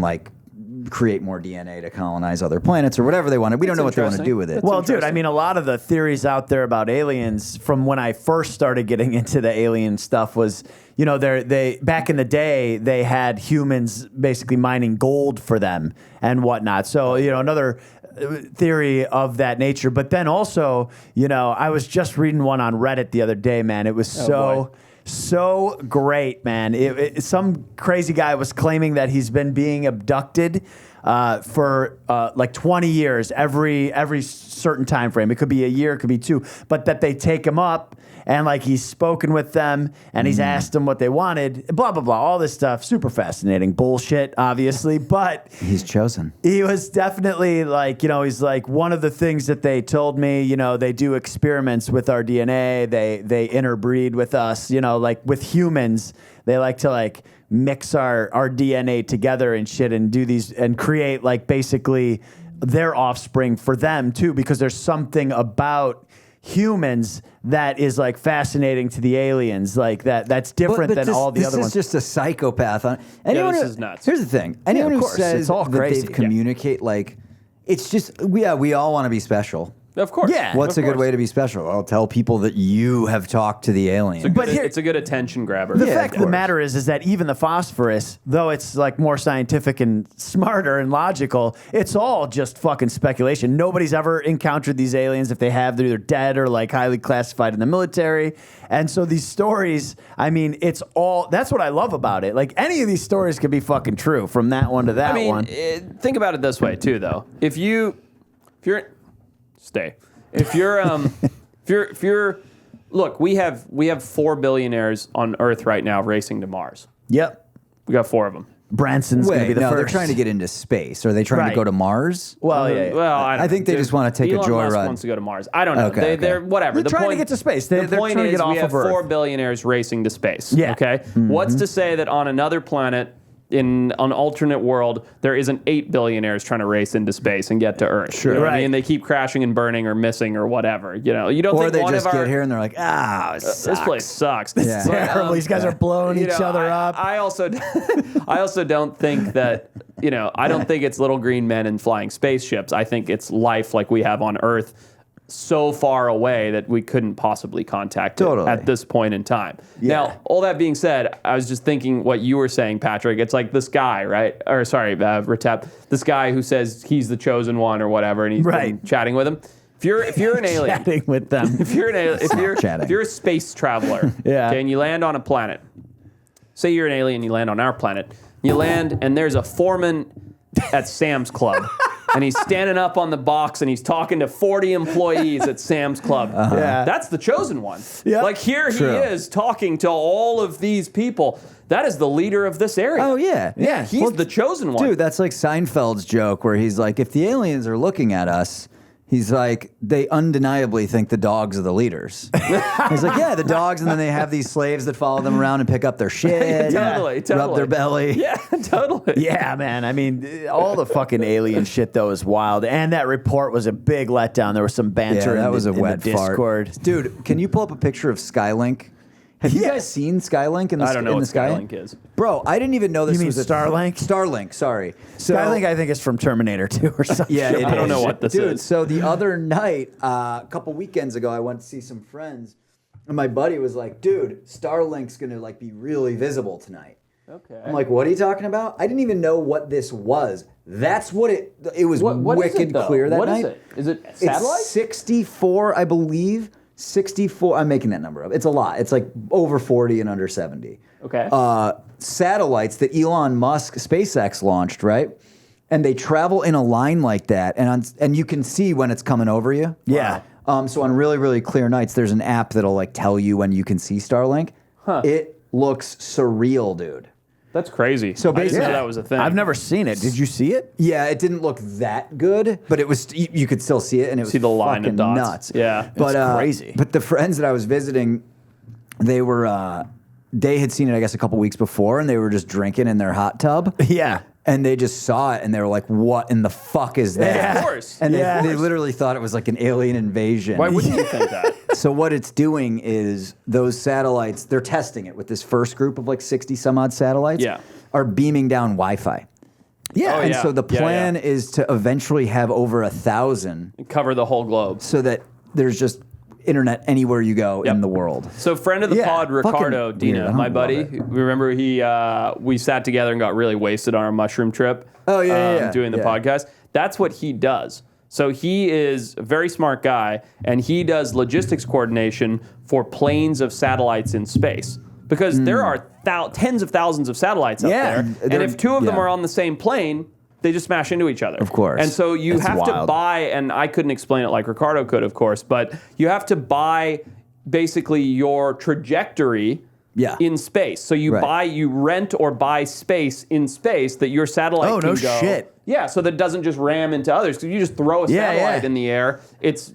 create more DNA to colonize other planets or whatever they want. We don't know what they want to do with it. Well, dude, I mean, a lot of the theories out there about aliens from when I first started getting into the alien stuff was, you know, they back in the day, they had humans basically mining gold for them and whatnot. So, you know, another theory of that nature. But then also, you know, I was just reading one on Reddit the other day, man. It was so great, man. Some crazy guy was claiming that he's been being abducted for like 20 years, every certain time frame. It could be a year, it could be 2, but that they take him up and like he's spoken with them and he's asked them what they wanted, blah, blah, blah, all this stuff. Super fascinating bullshit, obviously, but he's chosen. He was definitely like, you know, he's like, one of the things that they told me, you know, they do experiments with our DNA. They interbreed with us, you know, like with humans, they like to like mix our DNA together and shit and do these and create like basically their offspring for them too, because there's something about humans that is like fascinating to the aliens, like that's different than all the other ones. This is just a psychopath. This is nuts. Here's the thing. Anyone who says it's all that crazy. they communicate, like, it's just, we all want to be special. Of course. Yeah. What's a good way to be special? I'll tell people that you have talked to the alien. It's a good attention grabber. The fact of the matter is that even the phosphorus, though it's like more scientific and smarter and logical, it's all just fucking speculation. Nobody's ever encountered these aliens. If they have, they're either dead or like highly classified in the military. And so these stories, I mean, it's all, that's what I love about it. Like any of these stories could be fucking true from that one to that one. Think about it this way too, though. If you're look, we have 4 billionaires on Earth right now racing to Mars. Yep. We got 4 of them. Branson's going to be the first. They're trying to get into space. Are they trying to go to Mars? Well, yeah. Well, I think they just want to take Elon a Musk joyride. wants to go to Mars. I don't know. Okay, They're whatever. They're trying to get to space. They're point trying to is get off we have of Earth. 4 billionaires racing to space. Yeah. Okay. What's to say that on another planet, in an alternate world, there isn't 8 billionaires trying to race into space and get to Earth? Sure. You know what I Right. mean? They keep crashing and burning or missing or whatever. You know, you don't Or think they one just of our get here and they're like, it this sucks. place sucks. Yeah. But, Terrible. These guys are blowing you each know, other up. I also don't think that, you know, I don't think it's little green men and flying spaceships. I think it's life like we have on Earth so far away that we couldn't possibly contact it at this point in time. Yeah. Now, all that being said, I was just thinking what you were saying, Patrick. It's like this guy, right? Or sorry, Retep, this guy who says he's the chosen one or whatever, and he's been chatting with him. If you're an alien, Chatting with them. if you're a space traveler, okay, and you land on a planet, say you're an alien, you land on our planet, you land and there's a foreman at Sam's Club. And he's standing up on the box and he's talking to 40 employees at Sam's Club. Yeah. That's the chosen one. Yep. Like here he is talking to all of these people. That is the leader of this area. Oh, yeah. Yeah, he's the chosen one. Dude, that's like Seinfeld's joke where he's like, if the aliens are looking at us, he's like, they undeniably think the dogs are the leaders. He's like, yeah, the dogs, and then they have these slaves that follow them around and pick up their shit. Totally. Rub their belly. Yeah, totally. Yeah, man. I mean, all the fucking alien shit though is wild, and that report was a big letdown. There was some banter. Yeah, that was a in the wet fart. Discord. Dude, can you pull up a picture of Skylink? Have you guys seen Skylink in the I don't know in what the sky? Skylink is. Bro, I didn't even know this You mean was Starlink? Starlink, sorry. So, Skylink, I think, is from Terminator 2 or something. Yeah, I don't know what this Dude, is. so the other night, a couple weekends ago, I went to see some friends, and my buddy was like, dude, Starlink's going to like be really visible tonight. Okay. I'm like, what are you talking about? I didn't even know what this was. That's what it was What is wicked it, though? clear that What night. is it? Is it satellite? It's 64, I believe. 64, I'm making that number up. It's a lot. It's like over 40 and under 70. Okay. Satellites that Elon Musk, SpaceX launched, right? And they travel in a line like that, and you can see when it's coming over you. Yeah. So on really, really clear nights, there's an app that'll like tell you when you can see Starlink. Huh. It looks surreal, dude. That's crazy. So I didn't basically- know that was a thing. I've never seen it. Did you see it? Yeah, it didn't look that good, but it was. You could still see it, and it was See the line of fucking dots. nuts. Yeah. but It's crazy. But the friends that I was visiting, they were. They had seen it, I guess, a couple weeks before, and they were just drinking in their hot tub. Yeah. And they just saw it, and they were like, "What in the fuck is that?" Yeah, of course. And Yeah. they literally thought it was like an alien invasion. Why wouldn't you think that? So what it's doing is those satellites, they're testing it with this first group of like 60 some odd satellites, Yeah. are beaming down Wi-Fi. Yeah, Oh, and yeah. so the Yeah, plan yeah. is to eventually have over 1,000 Cover the whole globe. so that there's just internet anywhere you go in the world. So friend of the Yeah, pod, Ricardo fucking Dina, weird. I my love buddy. it. Remember we sat together and got really wasted on our mushroom trip. Oh, yeah. Doing the podcast. That's what he does. So he is a very smart guy, and he does logistics coordination for planes of satellites in space. Because there are tens of thousands of satellites up Yeah, there, and if two of them yeah. are on the same plane, they just smash into each other. Of course. And so you That's have to wild. buy, and I couldn't explain it like Ricardo could, of course, but you have to buy basically your trajectory Yeah. in space. So you Right. you rent or buy space in space that your satellite Oh, can no go. shit. Yeah, so that it doesn't just ram into others. Because you just throw a Yeah, satellite yeah. in the air.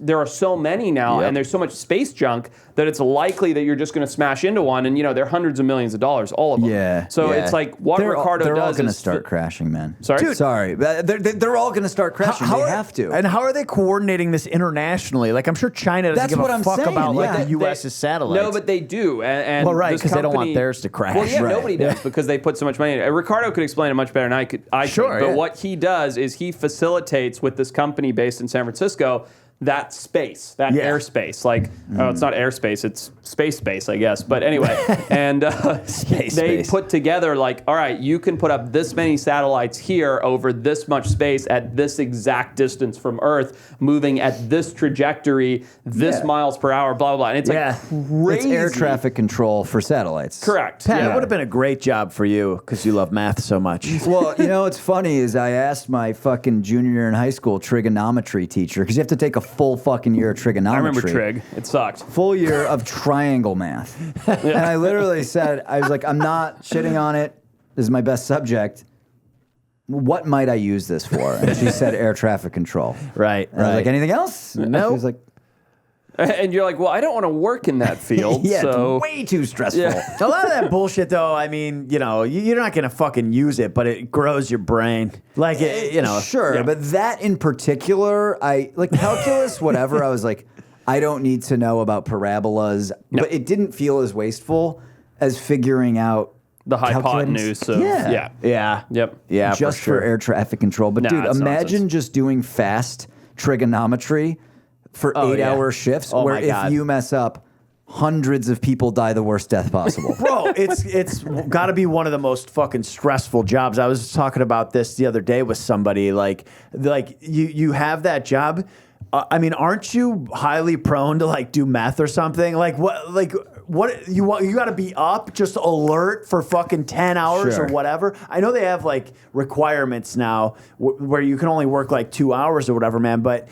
There are so many now, Yep. and there's so much space junk that it's likely that you're just going to smash into one. And they're hundreds of millions of dollars, all of them. Yeah. So yeah. it's like what Ricardo they're all does going to is start crashing, man. Sorry? Dude. Sorry. They're all going to start crashing. They have to. And how are they coordinating this internationally? Like, I'm sure China doesn't That's give what a I'm fuck saying, about yeah. like the U.S.'s satellites. No, but they do. And Well, right, this 'cause they don't want company- theirs to crash. Well, yeah, Right. nobody does because they put so much money in it. Ricardo could explain it much better than I could. Sure, But yeah. what he does is he facilitates with this company based in San Francisco that space, that Yeah. airspace. Like, oh, it's not airspace, it's space, I guess. But anyway, and they space. put together like, all right, you can put up this many satellites here over this much space at this exact distance from Earth, moving at this trajectory, this Yeah. miles per hour, blah, blah, blah. And it's Yeah. like It's crazy. air traffic control for satellites. Correct. Pat, Yeah. it would have been a great job for you because you love math so much. Well, what's funny is I asked my fucking junior year in high school trigonometry teacher, because you have to take a full fucking year of trigonometry. I remember trig. It sucked. Full year of triangle math. And I literally said, I was like, I'm not shitting on it. This is my best subject. What might I use this for? And she said air traffic control. Right, And I was like, anything else? No. She was like, And you're like, well, I don't want to work in that field. yeah, so it's way too stressful. Yeah. A lot of that bullshit, though, I mean, you're not going to fucking use it, but it grows your brain. Like, Sure, Yeah. but that in particular, I like calculus, whatever. I was like, I don't need to know about parabolas, but it didn't feel as wasteful as figuring out the calculating- hypotenuse of Yeah. Yeah. Yep. Yeah, just for sure. for air traffic control. But Nah, dude, it's imagine nonsense. just doing fast trigonometry for Oh, 8-hour yeah. shifts, Oh, where my if God. you mess up, hundreds of people die the worst death possible. Bro, it's got to be one of the most fucking stressful jobs. I was talking about this the other day with somebody. Like you have that job. I mean, aren't you highly prone to like do meth or something? Like what you got to be up, just alert for fucking 10 hours Sure. or whatever. I know they have like requirements now where you can only work like 2 hours or whatever, man. But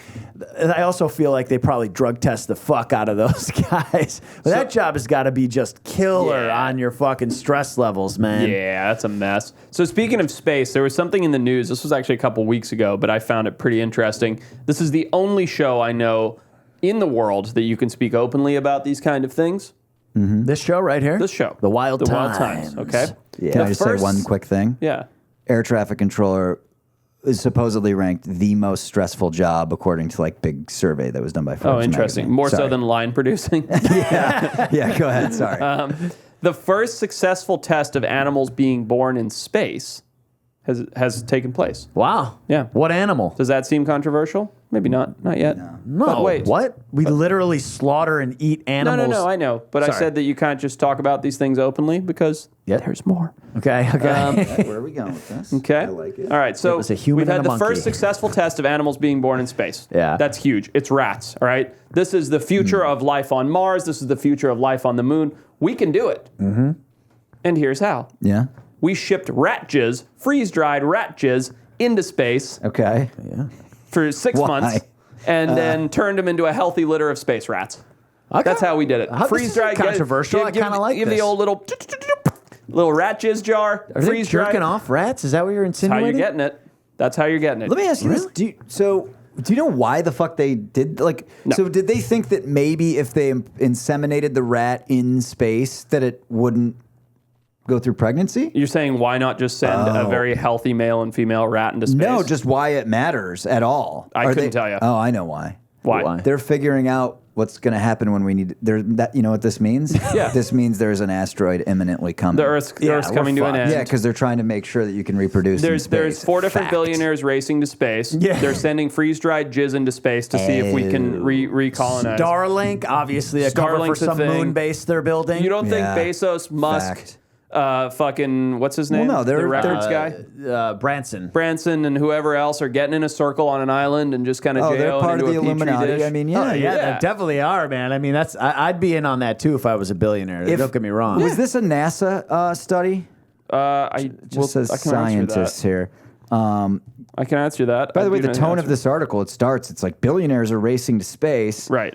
I also feel like they probably drug test the fuck out of those guys. But that job has got to be just killer Yeah. on your fucking stress levels, man. Yeah, that's a mess. So speaking of space, there was something in the news. This was actually a couple weeks ago, but I found it pretty interesting. This is the only show I know in the world that you can speak openly about these kind of things. This show right here? This show. The Wild Times. Times. Okay. Yeah. Can I The just first- say one quick thing? Yeah. Air traffic controller is supposedly ranked the most stressful job according to like big survey that was done by Forbes Oh, interesting. magazine. More so Sorry. than line producing. Yeah, go ahead. Sorry. The first successful test of animals being born in space has taken place. Wow. Yeah. What animal? Does that seem controversial? Maybe not. Not yet. No. But wait. What? We literally slaughter and eat animals. No, I know. But I Sorry. said that you can't just talk about these things openly because Yeah. there's more. Okay. Where are we going with this? Okay. I like it. All right. So was a human we've had and a the first monkey. successful test of animals being born in space. Yeah. That's huge. It's rats. All right. This is the future of life on Mars. This is the future of life on the moon. We can do it. Mm-hmm. And here's how. Yeah. We shipped rat jizz, freeze-dried rat jizz, into space Okay. for 6 Why? months and then turned them into a healthy litter of space rats. Okay. That's how we did it. This is Freeze-dried. controversial. I kinda like Give this. the old little rat jizz jar. Are they Freeze-dried. jerking off rats? Is that what you're That's how insinuating? you're getting it. That's how you're getting it. Let me ask you this. Do you know why the fuck they did No. So did they think that maybe if they inseminated the rat in space that it wouldn't go through pregnancy? You're saying why not just send a very healthy male and female rat into space? No, just why it matters at all. I couldn't tell you. Oh, I know why. Why? They're figuring out what's going to happen when we need there. That you know what this means? Yeah. This means there's an asteroid imminently coming. The Earth's coming to an end. Yeah, because they're trying to make sure that you can reproduce. in space. There's 4 different Fact. billionaires racing to space. Yeah. They're sending freeze-dried jizz into space to see if we can recolonize. Starlink, obviously a cover for Starlink's a some thing. moon base they're building. You don't think Yeah. Bezos, Musk, Fact. fucking what's his name? no, they're- the records they're- guy, Branson. Branson, and whoever else are getting in a circle on an island and just kind of Oh, they're jail part into of the a petri Illuminati. dish. I mean, Oh, yeah. yeah, they definitely are, man. I mean, I'd be in on that too if I was a billionaire. If- Don't get me wrong. Was this a NASA study? It Just says scientists here. I can answer that. By the way, the tone of this article, it starts, it's like billionaires are racing to space. right.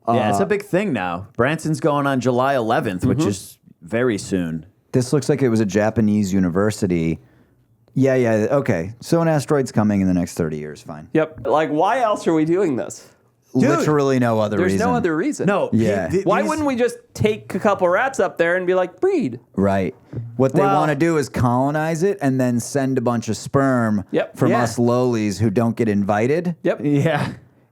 Yeah, it's a big thing now. Branson's going on July 11th, which is very soon. This looks like it was a Japanese university. Yeah, okay. So an asteroid's coming in the next 30 years, fine. Yep. Like, why else are we doing this? Literally no other There's reason. no other reason. No. Yeah. Why wouldn't we just take a couple rats up there and be like, breed? Right. What they Well- want to do is colonize it and then send a bunch of sperm Yep. from Yeah. us lowlies who don't get invited. Yep. Yeah.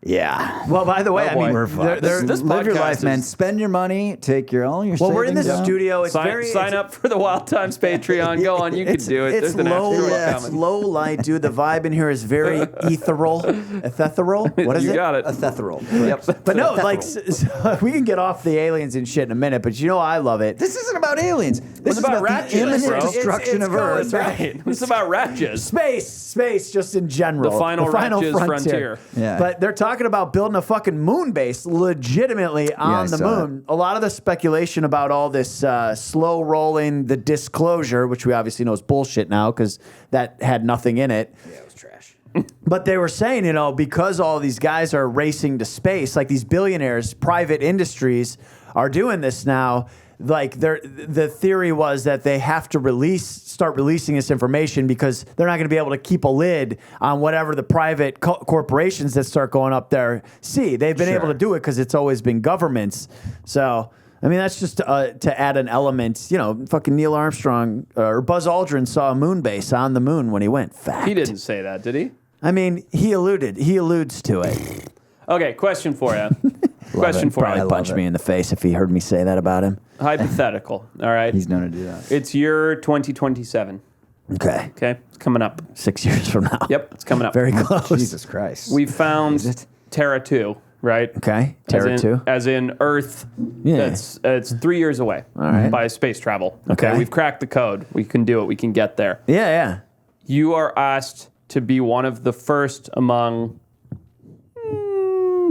Yeah. Well, by the way, Oh, I mean, boy. We're fucked. This Live your podcast life, man. is- Spend your money. Take your own. Your well, we're in savings this out. studio. It's Sign up for the Wild Times Patreon. Go on, you can do it. It's There's an low, asteroid it's coming. low light, dude. The vibe in here is very ethereal. Ethereal? What is you it? got it. Ethereal. Yep. But no, like, we can get off the aliens and shit in a minute, but you know I love it. This isn't about aliens. This is about about rat the jizz, imminent bro. destruction It's of going Earth. back. Right. It's about rat jizz. Space, just in general. The final rat jizz frontier. Yeah. But they're talking about building a fucking moon base legitimately on I the saw moon. A lot of the speculation about all this slow rolling, the disclosure, which we obviously know is bullshit now because that had nothing in it. Yeah, it was trash. But they were saying, because all these guys are racing to space, like these billionaires, private industries are doing this now. Like the theory was that they have to start releasing this information because they're not going to be able to keep a lid on whatever the private corporations that start going up there see. They've been able to do it because it's always been governments. So, I mean, that's just to add an element. Fucking Neil Armstrong or Buzz Aldrin saw a moon base on the moon when he went. Fact. He didn't say that, did he? I mean, he alludes to it. Okay, question for you. Question for Probably you. punch me in the face if he heard me say that about him. Hypothetical. All right. He's known to do that. It's year 2027. Okay. Okay, it's coming up. 6 years from now. Yep, it's coming up. Very close. Jesus Christ. We found Is it? Terra 2, right? Okay. Terra 2. As in Earth. Yeah. It's 3 years away right. by space travel. Okay. We've cracked the code. We can do it. We can get there. Yeah. You are asked to be one of the first among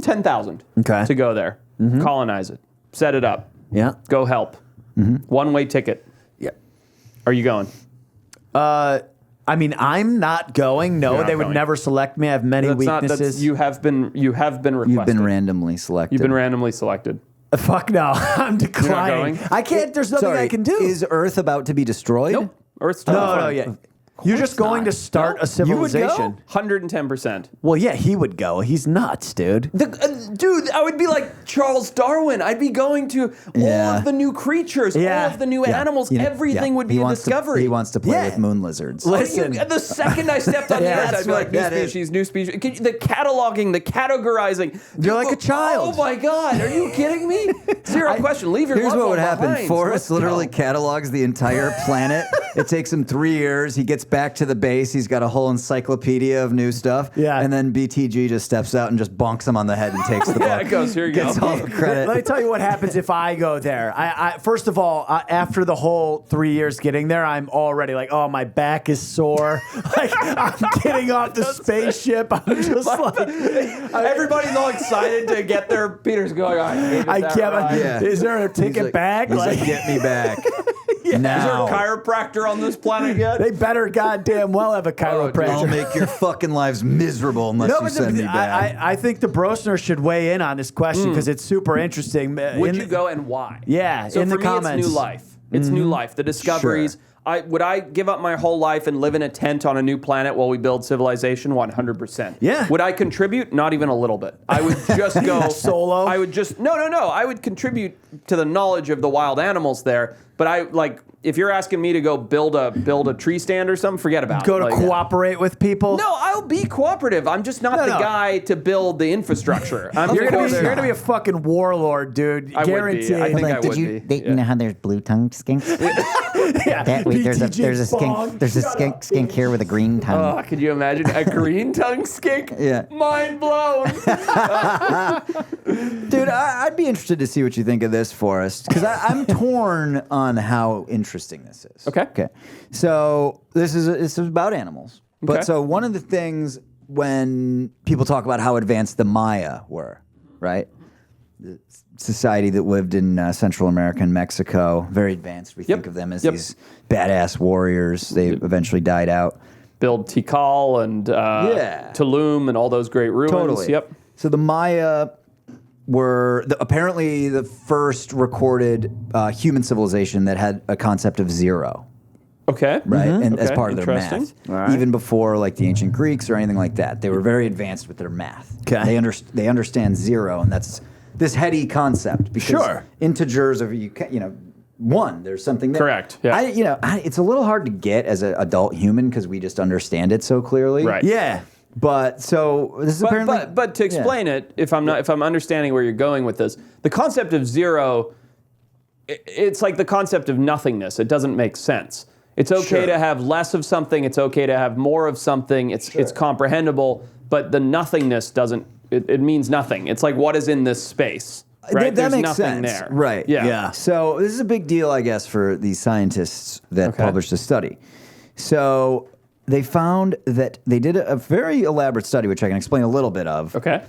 10,000 Okay. to go there, colonize it, set it up, Yeah. go help. One-way ticket. Yeah. Are you going? I mean, I'm not going. No, You're not they would going. never select me. I have many weaknesses. You have been requested. You've been randomly selected. You've been randomly selected. Fuck no. I'm declining. going? I can't. There's nothing I can do. Is Earth about to be destroyed? Nope. Earth's still no, fine. yeah. You're just going to start a You would go? civilization. 110%. Well, yeah, he would go. He's nuts, dude. Dude, I would be like Charles Darwin. I'd be going to all Yeah. of the new creatures, Yeah. all of the new animals. You know, Everything yeah. would be He a wants discovery. he wants to play Yeah. with moon lizards. Listen. The second I stepped on Yeah, the Earth, that's I'd be like, what new that is. species, new species. The cataloging, the categorizing. You're like a child. Oh my God, are you kidding me? Zero question. Leave your Here's loved what one would happen. behind. Forrest Let's literally go. catalogs the entire planet. It takes him 3 years. He gets back to the base. He's got a whole encyclopedia of new stuff. Yeah. And then BTG just steps out and just bonks him on the head and takes the Yeah, book. it goes, here you Gets go. all the credit. Let me tell you what happens if I go there. I first of all, after the whole 3 years getting there, I'm already like, oh, my back is sore. Like I'm getting off the spaceship. I'm just like, Everybody's all excited to get there. Peter's going, I hated I that can't. ride. Yeah. Is there a ticket back? He's like, get me back. Now. Is there a chiropractor on this planet yet? They better goddamn well have a chiropractor. I'll make your fucking lives miserable unless No, you but send me back. I think the Brosner should weigh in on this question because it's super interesting. Would you go and why? Yeah, So in for the me, comments. it's new life. It's new life. The discoveries. Sure. Would I give up my whole life and live in a tent on a new planet while we build civilization? 100%. Yeah. Would I contribute? Not even a little bit. I would just go Solo? I would just no. I would contribute to the knowledge of the wild animals there. But I like if you're asking me to go build a tree stand or something, forget about Go it. to cooperate with people. No, I'll be cooperative. I'm just not the guy to build the infrastructure. You're gonna be a fucking warlord, dude. I Guaranteed. would be. I think Like, I did would you, be. you know how there's blue-tongued skinks? Yeah. There's a Bong. there's a Shut up. skink here with a green tongue. Oh, could you imagine a green tongue skink? Yeah. Mind blown. Dude, I'd be interested to see what you think of this, Forrest, because I'm torn on how interesting this is. Okay. So this is about animals. But Okay. so one of the things when people talk about how advanced the Maya were, right? The society that lived in Central America and Mexico, very advanced. We think of them as these badass warriors. They eventually died out. Build Tikal and Tulum and all those great ruins. Totally. Yep. So the Maya were apparently the first recorded human civilization that had a concept of zero, Okay. right? And as Okay, part of their math, interesting. All right. even before like the ancient Greeks or anything like that, they were very advanced with their math. Okay. They understand zero, and that's this heady concept because Sure. integers of one. There's something there. Correct, yeah. It's a little hard to get as an adult human because we just understand it so clearly. Right. Yeah. But so this is apparently. But to explain it, if I'm understanding where you're going with this, the concept of zero, it's like the concept of nothingness. It doesn't make sense. It's okay Sure. to have less of something. It's okay to have more of something. It's comprehensible. But the nothingness doesn't. It means nothing. It's like what is in this space. Right? That There's makes nothing sense. there. Right. Yeah. So this is a big deal, I guess, for these scientists that Okay. published a study. So they found that they did a very elaborate study, which I can explain a little bit of. Okay.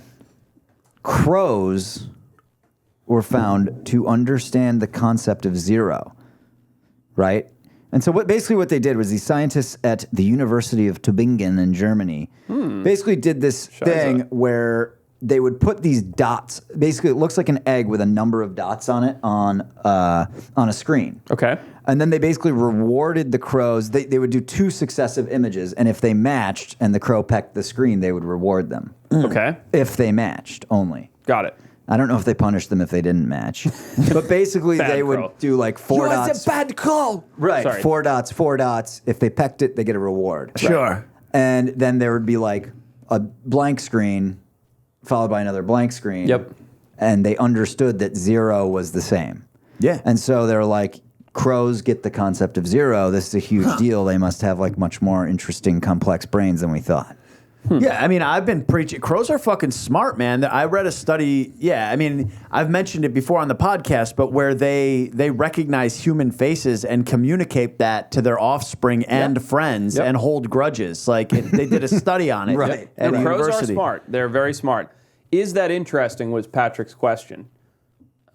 Crows were found to understand the concept of zero, right? And so basically what they did was these scientists at the University of Tübingen in Germany basically did this thing where they would put these dots. Basically, it looks like an egg with a number of dots on it on a screen. Okay. And then they basically rewarded the crows. They would do 2 successive images, and if they matched and the crow pecked the screen, they would reward them. Okay. If they matched only. Got it. I don't know if they punished them if they didn't match. But basically, Bad they crow. would do like 4 dots. bad call. Right, Sorry. 4 dots, 4 dots. If they pecked it, they get a reward. Sure. And then there would be like a blank screen followed by another blank screen. Yep. And they understood that 0 was the same. Yeah. And so they're like, crows get the concept of 0. This is a huge deal. They must have like much more interesting, complex brains than we thought. Yeah, I mean, I've been preaching. Crows are fucking smart, man. I read a study. Yeah, I mean, I've mentioned it before on the podcast, but where they recognize human faces and communicate that to their offspring and friends and hold grudges. Like they did a study on it, Right. At No, a crows university. are smart. They're very smart. Is that interesting? Was Patrick's question.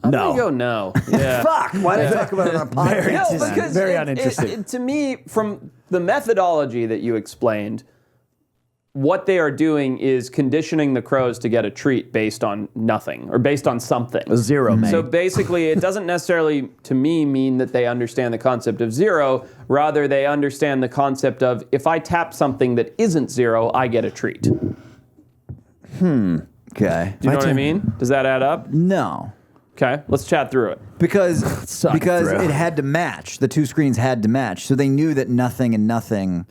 I'm No. gonna go no. Yeah. Fuck! Why did I talk about it on a Very podcast? No, because Very uninteresting. to me, from the methodology that you explained, what they are doing is conditioning the crows to get a treat based on nothing or based on something. A 0, man. So basically, it doesn't necessarily, to me, mean that they understand the concept of 0. Rather, they understand the concept of if I tap something that isn't 0, I get a treat. Do you Okay. know what I mean? Does that add up? No. Okay, let's chat through it. Because Suck through. it had to match. The 2 screens had to match. So they knew that nothing and nothing.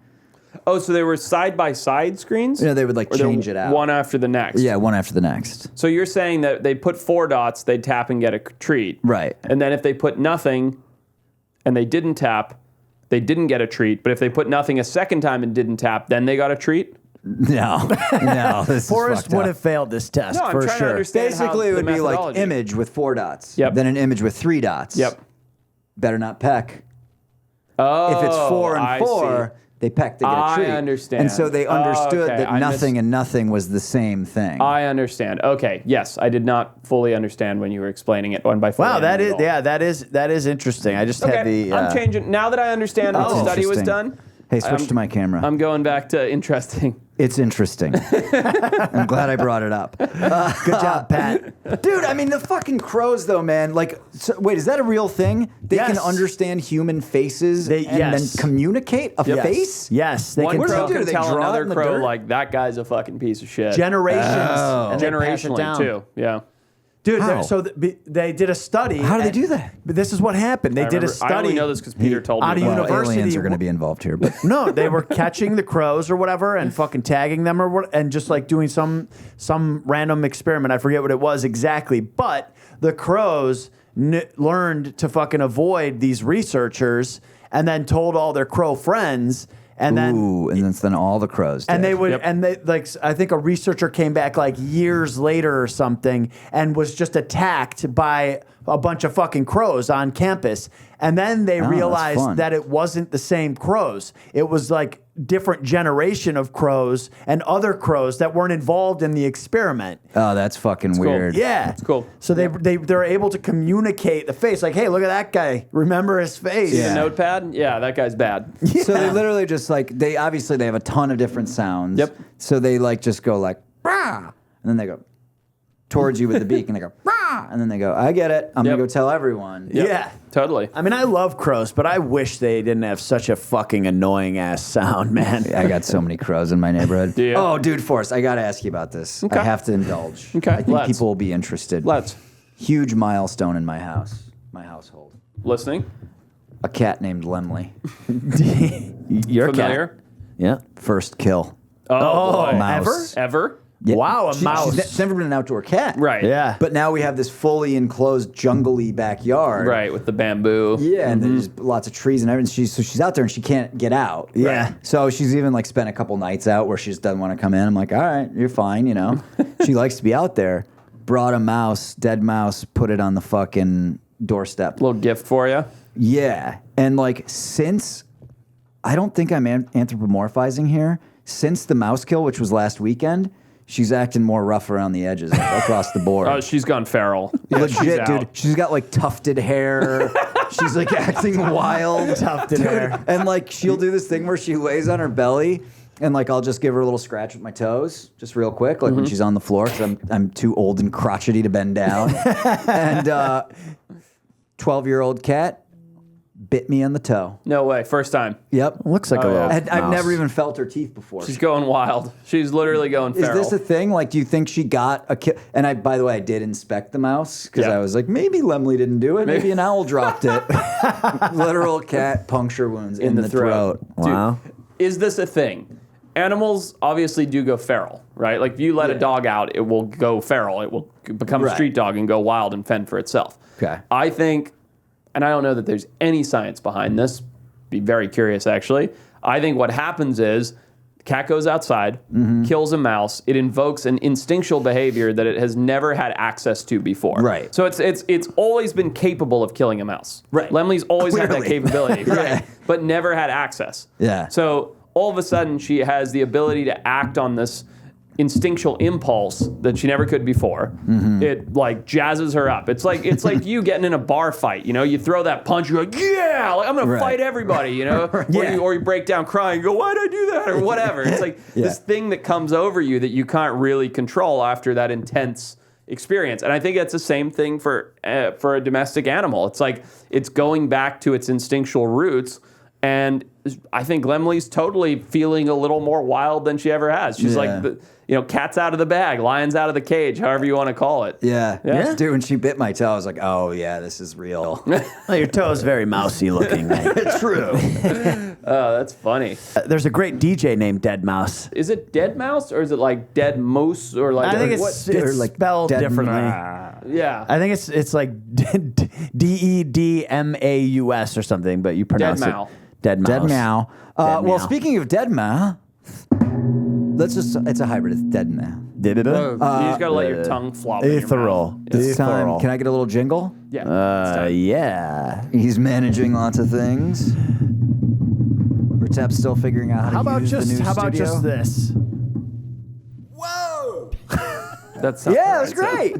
Oh, so they were side by side screens? They would like Or they're change it out. one after the next? Yeah, one after the next. So you're saying that they put 4 dots, they'd tap and get a treat. Right. And then if they put nothing and they didn't tap, they didn't get a treat. But if they put nothing a second time and didn't tap, then they got a treat? No. No. This is Forrest fucked would up. have failed this test No, I'm for trying to sure. understand. Basically, how it would the be like methodology. image with 4 dots. Yep. Then an image with 3 dots. Yep. Better not peck. Oh, If it's 4 and I 4, they peck to get a I treat. understand. And so they understood okay. that I nothing and nothing was the same thing. I understand. Okay, yes, I did not fully understand when you were explaining it one by four. Wow, that is interesting. I just had Okay, the. I'm changing. Now that I understand how the study was Interesting. done, Hey, switch to my camera. I'm going back to interesting. It's interesting. I'm glad I brought it up. Good job, Pat. Dude, I mean, the fucking crows, though, man. Like, so, wait, is that a real thing? They can Yes. understand human faces and yes. then communicate a Yes. face? Yes, they One can What do crow they do? can They tell draw it another in the crow dirt? like that guy's a fucking piece of shit. generations Oh. and they pass it Generationally down. too. Yeah. Dude, How? they did a study. How do they do that? But this is what happened. They did a study. I only know this because Peter told me. Out of about it. university- aliens are going to be involved here, but No, they were catching the crows or whatever and fucking tagging them and just like doing some random experiment. I forget what it was exactly, but the crows learned to fucking avoid these researchers and then told all their crow friends. And then all the crows did. and they would, Yep. and they like, I think a researcher came back like years later or something and was just attacked by a bunch of fucking crows on campus. And then they that's realized fun. that it wasn't the same crows. It was like different generation of crows and other crows that weren't involved in the experiment. Oh, that's fucking cool. weird. Yeah, It's cool. So they're able to communicate the face, like, hey, look at that guy. Remember his face. The notepad? Yeah, that guy's bad. So they literally just like they have a ton of different sounds. Yep. So they like just go like rah, and then they go towards you with the beak, and they go rah, and then they go, I get it. I'm Yep. gonna go tell everyone. Yep. Yeah. Totally. I mean, I love crows, but I wish they didn't have such a fucking annoying ass sound, man. I got so many crows in my neighborhood. Do you? Oh, dude, Forrest, I gotta ask you about this. Okay. I have to indulge. Okay, I think let's. people will be interested. Let's. Huge milestone in my household. Listening. A cat named Lemley. You're Familiar? Yeah. First kill. Oh, boy. Mouse. Ever? Yeah. Wow, a mouse. She's never been an outdoor cat. Right. Yeah. But now we have this fully enclosed, jungly backyard. Right, with the bamboo. Yeah, and there's lots of trees and everything. She's out there and she can't get out. Yeah. So she's even like spent a couple nights out where she just doesn't want to come in. I'm like, all right, you're fine, you know. She likes to be out there. Brought a mouse, dead mouse, put it on the fucking doorstep. Little gift for you. Yeah. And like since, I don't think I'm anthropomorphizing here, since the mouse kill, which was last weekend, she's acting more rough around the edges across the board. Oh, she's gone feral. Yeah, she's Legit, out. dude. She's got like tufted hair. She's like acting wild. Tufted hair. And like she'll do this thing where she lays on her belly and like I'll just give her a little scratch with my toes, just real quick, like when she's on the floor because I'm too old and crotchety to bend down. And 12-year-old cat bit me on the toe. No way. First time. Yep. Looks like a little. I've mouse. never even felt her teeth before. She's going wild. She's literally going Is feral. this a thing? Like, do you think she got a kill? And by the way, I did inspect the mouse because Yeah. I was like, maybe Lemley didn't do it. Maybe an owl dropped it. Literal cat puncture wounds in the throat. Wow. Dude, is this a thing? Animals obviously do go feral, right? Like if you let a dog out, it will go feral. It will become a Right. street dog and go wild and fend for itself. Okay. I think, and I don't know that there's any science behind this. Be very curious, actually. I think what happens is the cat goes outside, kills a mouse. It invokes an instinctual behavior that it has never had access to before. Right. So it's always been capable of killing a mouse. Right. Lemley's always had that Clearly. capability, right? Yeah. But never had access. Yeah. So all of a sudden, she has the ability to act on this instinctual impulse that she never could before. It like jazzes her up. It's like you getting in a bar fight. You know, you throw that punch. You're like, yeah, like I'm gonna Right. fight everybody. You know, Yeah. or you break down crying. And go, why'd I do that, or whatever. It's like this thing that comes over you that you can't really control after that intense experience. And I think that's the same thing for a domestic animal. It's like it's going back to its instinctual roots. And I think Lemley's totally feeling a little more wild than she ever has. She's Yeah. like, cat's out of the bag, lion's out of the cage, however you want to call it. Yeah. Yeah. Dude, when she bit my toe, I was like, oh, yeah, this is real. Well, your toe's very mousy looking, man. True. Oh, that's funny. There's a great DJ named Dead Mouse. Is it dead mouse or is it like dead moose or like? I think what? it's like spelled dead differently. Yeah. I think it's like DEDMAUS or something, but you pronounce Dead Mouse. it Dead Mouse. Dead meow. Dead Well, meow. speaking of dead meow, it's a hybrid. It's dead meow. You just gotta let your tongue flop in your Ethereal. mouth. It's time. Ethereal. Can I get a little jingle? Yeah. it's time. Yeah. He's managing lots of things. Retep's still figuring out how to use the new studio. just this? That's Yeah, it was great.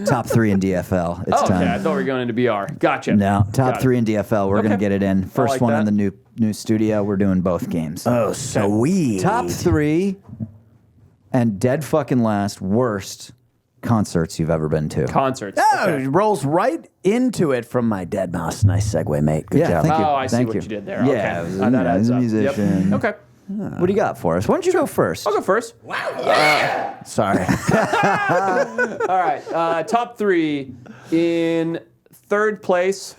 Top 3 in DFL. It's Oh, okay. I time. thought we were going into BR. Gotcha. No, top Got it. 3 in DFL. We're Okay. gonna get it in. First like one that. in the new studio. We're doing both games. Oh, sweet. Top 3 and dead fucking last worst concerts you've ever been to. Concerts. Oh, Okay. it rolls right into it from my Dead Mouse. Nice segue, mate. Good Yeah, job. thank you. Oh, I see Thank what you. you did there. Yeah, Okay. I was, That I was adds a up. Yep. musician. Okay. What do you got for us? Why don't you go first? I'll go first. Sorry. All right. Top 3 in third place.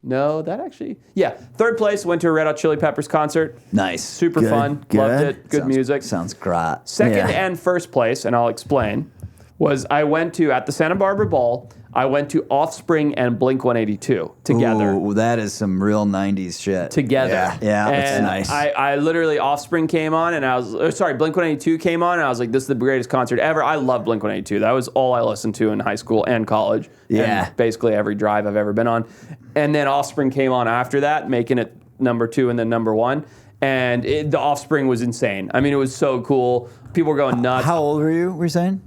No, that actually. Yeah. Third place, went to a Red Hot Chili Peppers concert. Nice. Super Good, fun. good. Loved it. Good music. Sounds great. Second Yeah. and first place, and I'll explain, was I went to, at the Santa Barbara Ball, I went to Offspring and Blink-182 together. Ooh, that is some real 90s shit. Together. Yeah, that's And nice. I literally, Offspring came on, and I was, Blink-182 came on, and I was like, this is the greatest concert ever. I love Blink-182. That was all I listened to in high school and college. Yeah. And basically every drive I've ever been on. And then Offspring came on after that, making it number 2 and then number 1. And the Offspring was insane. I mean, it was so cool. People were going nuts. How old were you saying?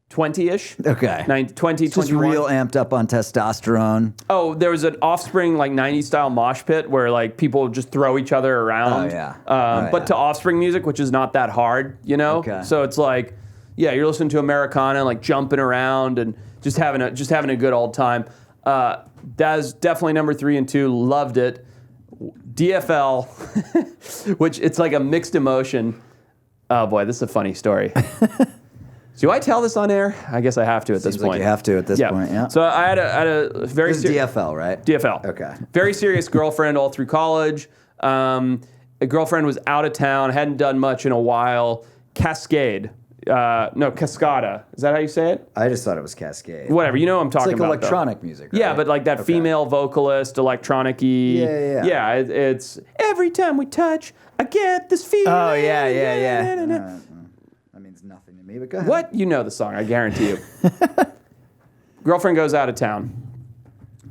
20-ish. Okay. 20, Just 21. real amped up on testosterone. Oh, there was an Offspring like 90s style mosh pit where like people just throw each other around. Oh, yeah. But to Offspring music, which is not that hard, you know. Okay. So it's like, yeah, you're listening to Americana, like jumping around and just having a good old time. That's definitely number 3 and 2. Loved it. DFL, which it's like a mixed emotion. Oh boy, this is a funny story. Do I tell this on air? I guess I have to at this Seems point. like you have to at this point, yeah. So I had a very This is DFL, right? DFL. Okay. Very serious girlfriend all through college. A girlfriend was out of town, hadn't done much in a while. Cascada. Is that how you say it? I just thought it was Cascade. Whatever. You know what I'm It's talking like about. electronic music, right? Yeah, but like that female vocalist, electronic-y. Yeah. Yeah, it's every time we touch, I get this feeling. Oh, yeah. That means nothing to me, but go ahead. What? You know the song, I guarantee you. Girlfriend goes out of town.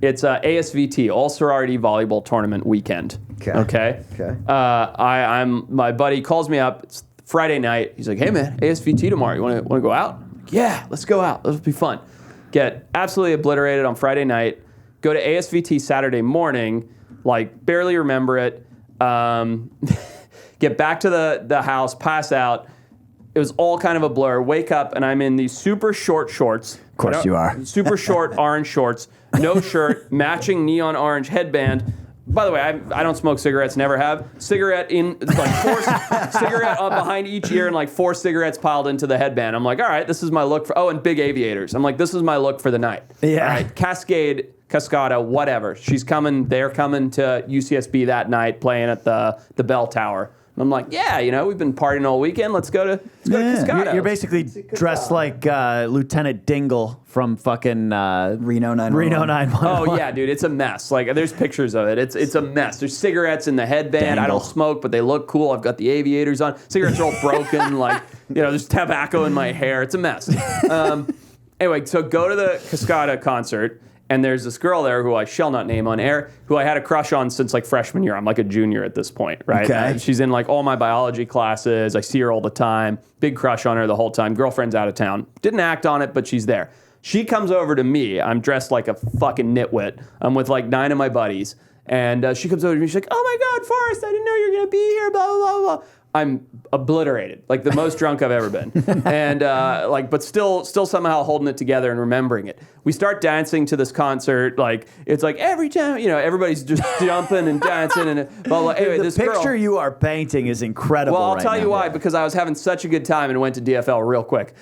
It's ASVT, All Sorority Volleyball Tournament weekend. Okay. I'm my buddy calls me up. It's Friday night. He's like, "Hey man, ASVT tomorrow. You want to go out?" I'm like, yeah, let's go out. This will be fun. Get absolutely obliterated on Friday night. Go to ASVT Saturday morning. Like barely remember it. Get back to the house. Pass out. It was all kind of a blur. Wake up and I'm in these super short shorts. Of course you are. Super short orange shorts, no shirt, matching neon orange headband. By the way, I don't smoke cigarettes, never have. Cigarette in like cigarette up behind each ear and like 4 cigarettes piled into the headband. I'm like, all right, this is my look for. Oh, and big aviators. I'm like, this is my look for the night. Yeah. All right, Cascada, whatever. She's coming. They're coming to UCSB that night, playing at the bell tower. And I'm like, yeah, we've been partying all weekend. Let's go to Cascada. You're basically dressed like Lieutenant Dingle from fucking Reno 911. Reno 911. Oh yeah, dude, it's a mess. Like there's pictures of it. It's a mess. There's cigarettes in the headband. I don't Dangle. smoke, but they look cool. I've got the aviators on. Cigarettes are all broken. Like there's tobacco in my hair. It's a mess. Anyway, so go to the Cascada concert. And there's this girl there who I shall not name on air, who I had a crush on since like freshman year. I'm like a junior at this point, right? Okay. She's in like all my biology classes. I see her all the time. Big crush on her the whole time. Girlfriend's out of town. Didn't act on it, but she's there. She comes over to me. I'm dressed like a fucking nitwit. I'm with like 9 of my buddies. And she comes over to me. She's like, oh my God, Forrest, I didn't know you were going to be here, blah, blah, blah, blah. I'm obliterated, like the most drunk I've ever been, and but still somehow holding it together and remembering it. We start dancing to this concert, like it's like every time, everybody's just jumping and dancing and blah blah. Anyway, the this picture girl, you are painting is incredible. well, I'll right tell now. you why, because I was having such a good time and went to DFL real quick.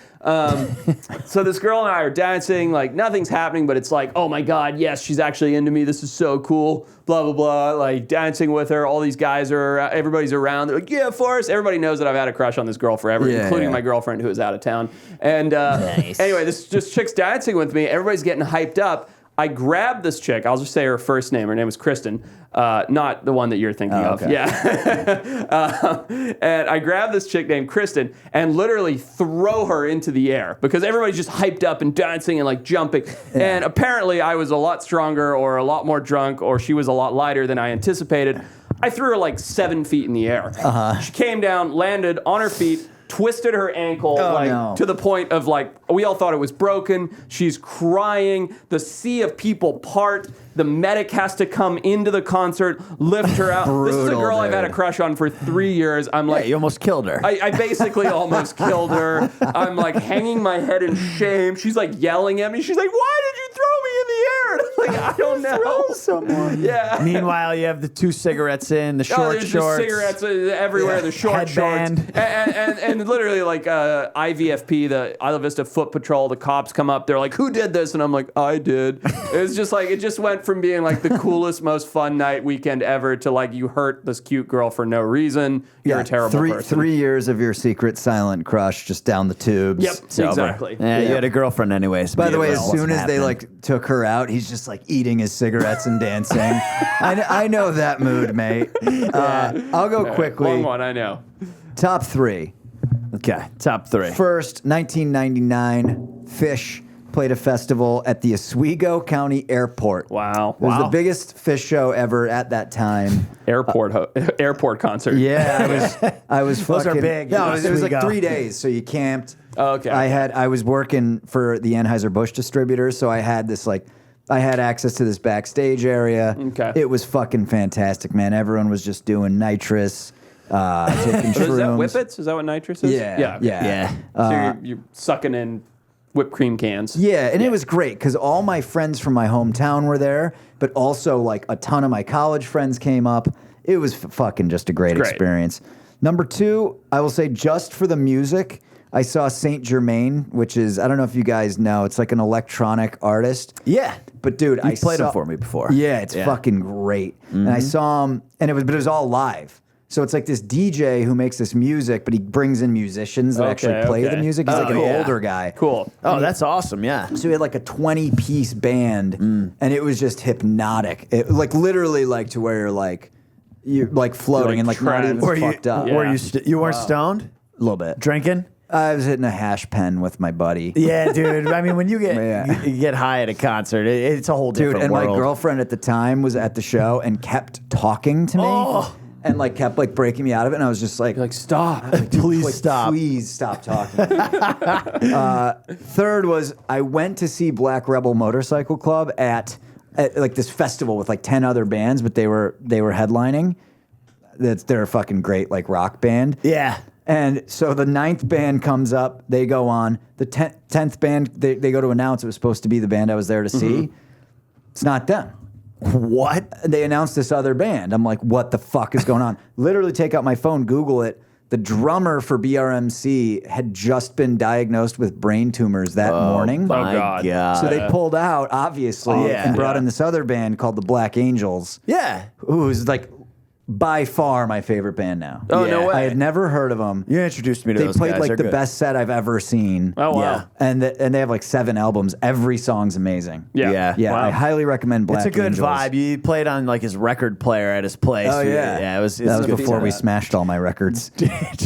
So this girl and I are dancing, like nothing's happening, but it's like, oh my God, yes, she's actually into me. This is so cool. Blah blah blah. Like dancing with her. All these guys are, everybody's around. They're like, yeah, Forrest. Everybody knows that I've had a crush on this girl forever, including my girlfriend who is out of town. And anyway, this chick's dancing with me. Everybody's getting hyped up. I grabbed this chick. I'll just say her first name. Her name was Kristen, not the one that you're thinking of. okay. Yeah. And I grabbed this chick named Kristen and literally throw her into the air because everybody's just hyped up and dancing and like jumping. Yeah. And apparently I was a lot stronger or a lot more drunk or she was a lot lighter than I anticipated. I threw her like 7 feet in the air. She came down, landed on her feet, twisted her ankle to the point of like, we all thought it was broken. She's crying. The sea of people part. The medic has to come into the concert, lift her out. This is a girl I've had a crush on for 3 years. I'm like, you almost killed her. I basically almost killed her. I'm like hanging my head in shame. She's like yelling at me. She's like, why did you throw me in the air? And I'm like, I don't know. Someone. Yeah. Meanwhile, you have the 2 cigarettes in, the short there's shorts. just cigarettes everywhere, the short Headband. shorts. And literally, like, IVFP, the Isla Vista Foot Patrol, the cops come up. They're like, who did this? And I'm like, I did. It's just like, it just went from being like the coolest, most fun night weekend ever to like, you hurt this cute girl for no reason. You're a terrible person. 3 years of your secret silent crush just down the tubes. Yep, exactly. Yeah, you had a girlrl anyways. By the way, as Wasn't soon as they happening. like took her out, he's just like eating his cigarettes and dancing. I know that mood, mate. I'll go quickly. Long one, I know. Top 3. Okay, top 3. First, 1999, Fish played a festival at the Oswego County Airport. Wow. It was the biggest Fish show ever at that time. Airport concert. Yeah, I was Those fucking, are big. No, it was like Oswego. 3 days, so you camped. Okay. I was working for the Anheuser-Busch distributor, so I had this I had access to this backstage area. Okay. It was fucking fantastic, man. Everyone was just doing nitrous, taking Is that shrooms. Whippets? Is that what nitrous is? Yeah. So you're sucking in whipped cream cans. Yeah, and it was great because all my friends from my hometown were there, but also like a ton of my college friends came up. It was fucking just a great experience. Number 2, I will say just for the music, I saw Saint Germain, which is, I don't know if you guys know, it's like an electronic artist. Yeah. But dude, I played saw him for me before. Yeah, it's fucking great. And I saw him, and it was all live. So it's like this DJ who makes this music, but he brings in musicians that actually play the music. He's like an older guy. Cool. Oh, that's awesome. Yeah. So he had like a 20-piece band, and it was just hypnotic. It, like literally, like to where you're like floating Like and like not even trance. fucked up. Yeah. Were you you weren't stoned? A little bit. Drinking? I was hitting a hash pen with my buddy. Yeah, dude. I mean, when you get Yeah. you get high at a concert, it's a whole Dude, different and world. my girlfriend at the time was at the show and kept talking to me and like kept like breaking me out of it. And I was just like, You're like, stop. Please like, stop. Please stop talking. Third was I went to see Black Rebel Motorcycle Club at like this festival with like 10 other bands, but they were headlining. They're a fucking great like rock band. Yeah. And so the 9th band comes up, they go on. The 10th band, they go to announce it was supposed to be the band I was there to see. It's not them. What? They announced this other band. I'm like, what the fuck is going on? Literally take out my phone, Google it. The drummer for BRMC had just been diagnosed with brain tumors that morning. My God. So they pulled out, obviously, and brought in this other band called the Black Angels, Yeah. who's like by far my favorite band now. Oh, no way. I had never heard of them. You introduced me to They those played guys. like They're the good. best set I've ever seen. Oh, wow. Yeah. And they have like 7 albums. Every song's amazing. Yeah. Yeah. Yeah, Wow. I highly recommend Black It's a good Angels. vibe. You played on like his record player at his place. Oh yeah, Yeah. It was. that was good before we stuff. smashed all my records.